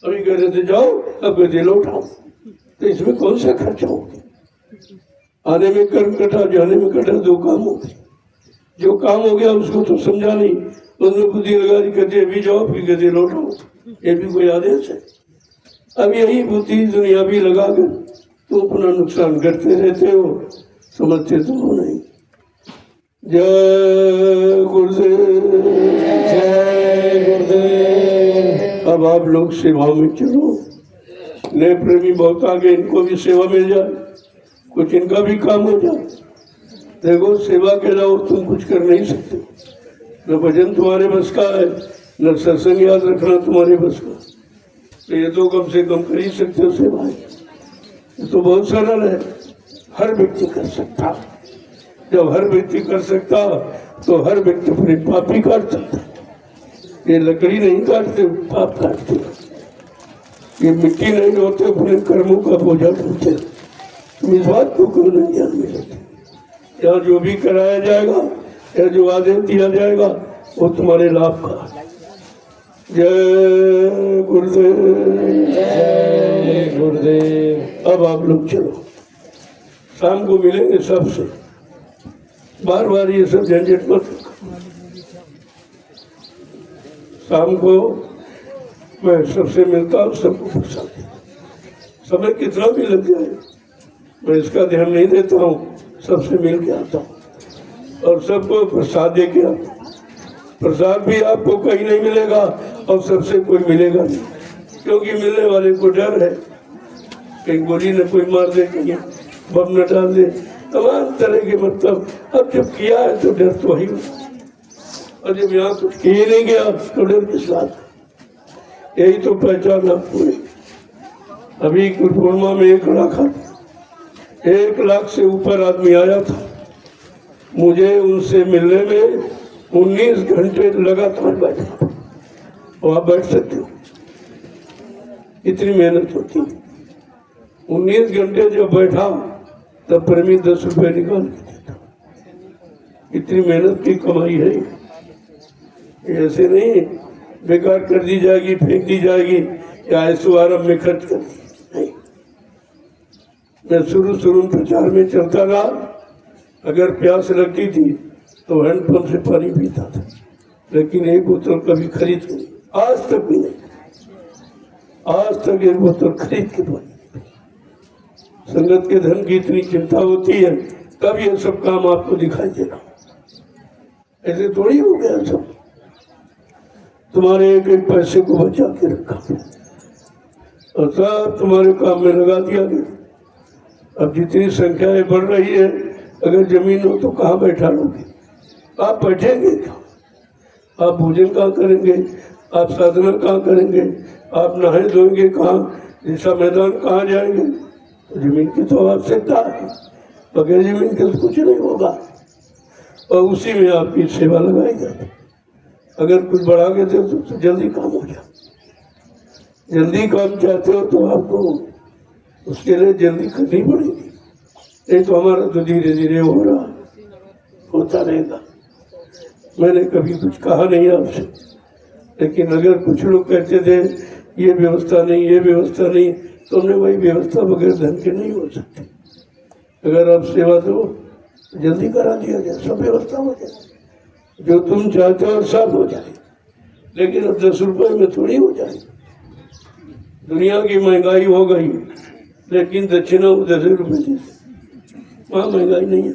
अभी कह रहे थे जाओ, अब कहते लौटाओ, तो इसमें कौन सा खर्चा होगा। आने में कर्म कटा, जाने में कटा, दो काम हो गए। जो काम हो गया उसको तो समझा नहीं, उसमें बुद्धि लगा दी, कहते अभी जाओ फिर कहते लौटाओ, ये भी कोई आदेश है। अब यही बुद्धि दुनिया भी लगा कर तुम अपना नुकसान करते रहते हो, समझते तो हो नहीं। जय गुरुदेव, जय गुरुदेव। अब आप लोग सेवा में चलो, नए प्रेमी बहुत आगे, इनको भी सेवा मिल जाए, कुछ इनका भी काम हो जाए। देखो सेवा के अलावा तुम कुछ कर नहीं सकते, न भजन तुम्हारे बस का है, न सत्संग याद रखना तुम्हारे बस का, तो ये तो कम से कम कर ही सकते हो सेवा। ये तो बहुत सरल है, हर व्यक्ति कर सकता। जब हर व्यक्ति कर सकता तो हर व्यक्ति अपने पाप ही काट सकता। ये लकड़ी नहीं काटते, पाप काटते, ये मिट्टी नहीं ढोते, अपने कर्मों का बोझा ढोते। तुम इस बात को क्यों नहीं ध्यान में लेते। यहाँ जो भी कराया जाएगा या जो आदेश दिया जाएगा वो तुम्हारे लाभ का। जय गुरुदेव, जय गुरुदेव। अब आप लोग चलो, शाम को मिलेंगे सबसे, बार बार ये सब झंझट मत। शाम को मैं सबसे मिलता हूँ, सबको प्रसाद देता। समय कितना भी लग जाए मैं इसका ध्यान नहीं देता हूँ, सबसे मिल के आता हूँ और सबको प्रसाद दे के आता हूँ। प्रसाद भी आपको कहीं नहीं मिलेगा और सबसे कोई मिलेगा नहीं, क्योंकि मिलने वाले को डर है, कहीं गोली न कोई मार दे, कहीं बम न डाल दे, तमाम तरह के मतलब। अब जब किया है तो डर तो ही, और जब यहाँ कुछ किए नहीं गया तो डर किस बात। यही तो पहचान आपको। अभी गुरु पूर्णिमा में 1 लाख से ऊपर आदमी आया था। मुझे उनसे मिलने में 19 घंटे लगातार बैठना, और आप बैठ सकते हो, इतनी मेहनत होती है। 19 घंटे जब बैठा तब प्रेमी 10 रुपए निकाल के देता। इतनी मेहनत की कमाई है, ऐसे नहीं बेकार कर दी जाएगी, फेंक दी जाएगी या ऐसो आराम में खर्च कर दी नहीं। मैं शुरू में प्रचार में चलता रहा, अगर प्यास लगती थी तो हैंडपंप से पानी पीता था, लेकिन एक बोतल कभी खरीद के नहीं, आज तक भी नहीं, आज तक एक बोतल खरीद के पानी। संगत के धन की इतनी चिंता होती है, तब ये सब काम आपको दिखाई दे रहा। ऐसे थोड़ी हो गया सब, तुम्हारे एक एक पैसे को बचा के रखा और सब तुम्हारे काम में लगा दिया गया। अब जितनी संख्याएं बढ़ रही है, अगर जमीन हो तो कहाँ बैठा लोगे, आप बैठेंगे क्या, आप भोजन कहाँ करेंगे, आप साधना कहाँ करेंगे, आप नहाए धोएंगे कहाँ, दिशा मैदान कहाँ जाएंगे। जमीन की तो आवश्यकता है, बगैर जमीन के तो कुछ नहीं होगा। और उसी में आपकी सेवा लगाई जाती। अगर कुछ बढ़ा के दे तो जल्दी काम हो जाए। जल्दी काम चाहते हो तो आपको उसके लिए जल्दी करनी पड़ेगी, नहीं तो हमारा तो धीरे धीरे हो रहा, होता रहेगा। मैंने कभी कुछ कहा नहीं आपसे, लेकिन अगर कुछ लोग कहते थे ये व्यवस्था नहीं, ये व्यवस्था नहीं, तो हमने वही व्यवस्था बगैर धन के नहीं हो सकती। अगर आप सेवा दो जल्दी करा दिया जाए, सब व्यवस्था हो जाए, जो तुम चाहते हो सब हो जाए। लेकिन अब 10 रुपए में थोड़ी हो जाए। दुनिया की महंगाई हो गई, लेकिन दक्षिणा 10 रुपए दी, वहाँ महंगाई नहीं है।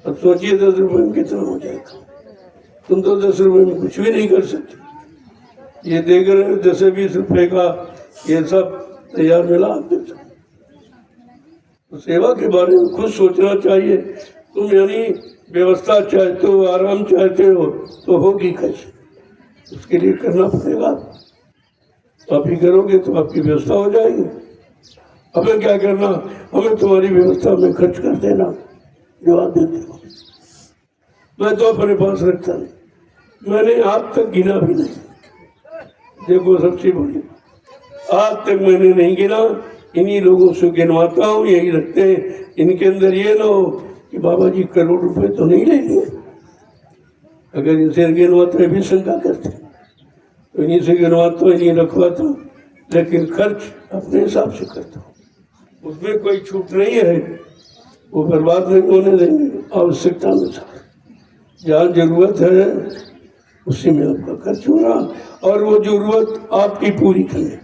अब सोचिए 10 रुपए में कितना हो जाएगा। तुम तो 10 रुपए में कुछ भी नहीं कर सकते। ये देख रहे हो 10-20 रुपए का ये सब तैयार मिला आपके। तो सेवा के बारे में खुद सोचना चाहिए। तुम यानी व्यवस्था चाहते हो, आराम चाहते हो, तो होगी कैसे? उसके लिए करना पड़ेगा। आप ही करोगे तो आपकी व्यवस्था हो जाएगी। हमें क्या करना, हमें तुम्हारी व्यवस्था में खर्च कर देना, जवाब देते हो। मैं तो अपने पास रखता नहीं, मैंने आज तक गिना भी नहीं। देखो सबसे बड़ी, आज तक मैंने नहीं गिना, इन्हीं लोगों से गिनवाता हूँ, यही रखते हैं। इनके अंदर ये ना हो कि बाबा जी करोड़ रुपए तो नहीं ले लिए। अगर इनसे गिनवाता भी शंका करते, तो इन्हीं से गिनवाता हूँ, इन्हीं रखवाता हूँ, लेकिन खर्च अपने हिसाब से करता हूँ। उसमें कोई छूट नहीं है, वो बर्बाद नहीं होने देंगे। आवश्यकता अनुसार जहाँ जरूरत है उसी में आपका खर्च हो रहा, और वो जरूरत आपकी पूरी करने,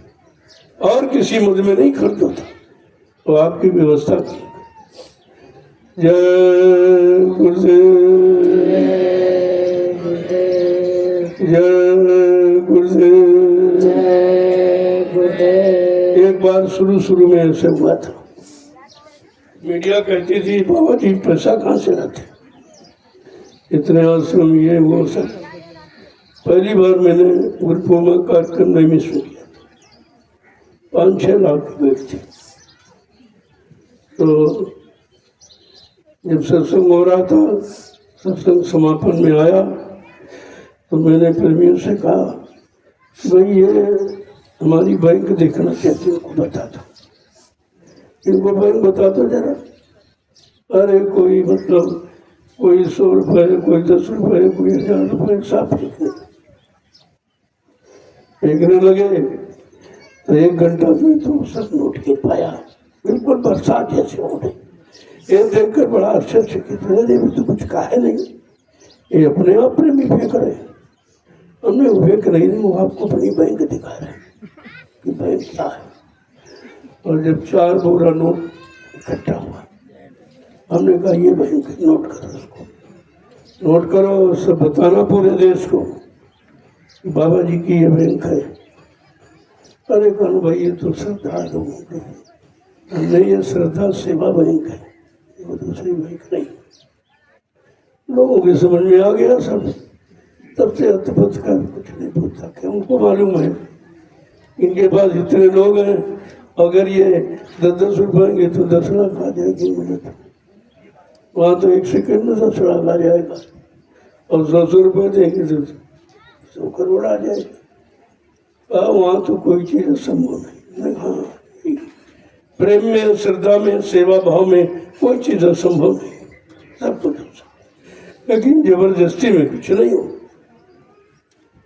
और किसी मुझ में नहीं खर्च होता, तो आपकी व्यवस्था की। जय गुरुदेव, जय गुरुदेव, जय गुरुदेव। एक बार शुरू में ऐसे हुआ था, मीडिया कहती थी बाबा जी पैसा कहाँ से लाते, इतने आश्रम ये वो सब। पहली बार मैंने गुरुपूर्णिमा कार्यक्रम में मिस किया, 5-6 लाख रुपए थे। तो जब सत्संग हो रहा था, सत्संग समापन में आया, तो मैंने प्रेमियों से कहा भाई ये हमारी बैंक देखना चाहती, इनको बता दो, इनको बैंक बता दो जरा। अरे कोई मतलब कोई 100 रुपए, कोई 10 रुपए, कोई 1000 रुपए, साफ फेंकने लगे। तो 1 घंटा में तो सब नोट के पाया, बिल्कुल बरसात जैसे हो गई। ये देखकर बड़ा आश्चर्यचकित हुआ, अरे तो कुछ कहा है नहीं, ये अपने आप प्रेमी फेंक रहे। हमने फेंक नहीं, वो आपको अपनी बैंक दिखा रहे कि बैंक क्या है। और जब 4 बोरा नोट इकट्ठा हुआ, हमने कहा ये बैंक नोट करो, उसको नोट करो, सब बताना पूरे देश को कि बाबा जी की ये बैंक है। अरे कानू भाई ये तो श्रद्धा लोगों की है, नहीं ये श्रद्धा सेवा बैंक है, वो दूसरी बैंक नहीं। लोगों के समझ में आ गया सब, तब से अद्भुत का कुछ नहीं पूछता कि उनको मालूम है इनके पास इतने लोग हैं, अगर ये 10-10 रुपए तो 10 लाख आ जाएगी मिनट, वहाँ तो 1 सेकंड में 10 लाख आ जाएगा, और 100 रुपये देंगे तो 100 करोड़ आ जाएगा। वहाँ तो कोई चीज असंभव नहीं। हाँ, प्रेम में, श्रद्धा में, सेवा भाव में कोई चीज असंभव नहीं, सब कुछ हो सकता, लेकिन जबरदस्ती में कुछ नहीं हो।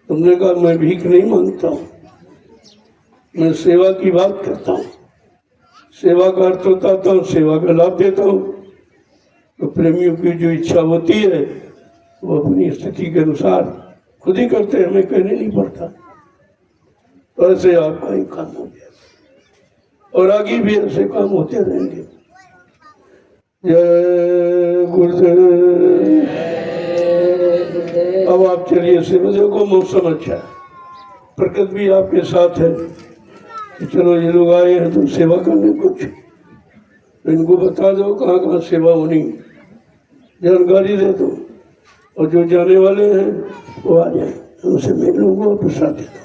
तुमने कहा मैं भीख नहीं मांगता हूँ, मैं सेवा की बात करता हूँ, सेवा का अर्थ बताता हूँ, सेवा का लाभ देता हूँ। तो प्रेमियों की जो इच्छा होती है वो अपनी स्थिति के अनुसार खुद ही करते हैं, हमें कहने नहीं पड़ता। तो ऐसे आपका ही काम हो गया, और आगे भी ऐसे काम होते रहेंगे। जय गुरुदेव। अब आप चलिए सेवा, देखो मौसम अच्छा है, प्रकृति भी आपके साथ है कि चलो ये लोग आए हैं तो सेवा करने, कुछ इनको बता दो कहाँ कहाँ सेवा होनी, जानकारी दे दो, और जो जाने वाले हैं वो आ जाए, उनसे मिल लूँगा, प्रसाद दे दो।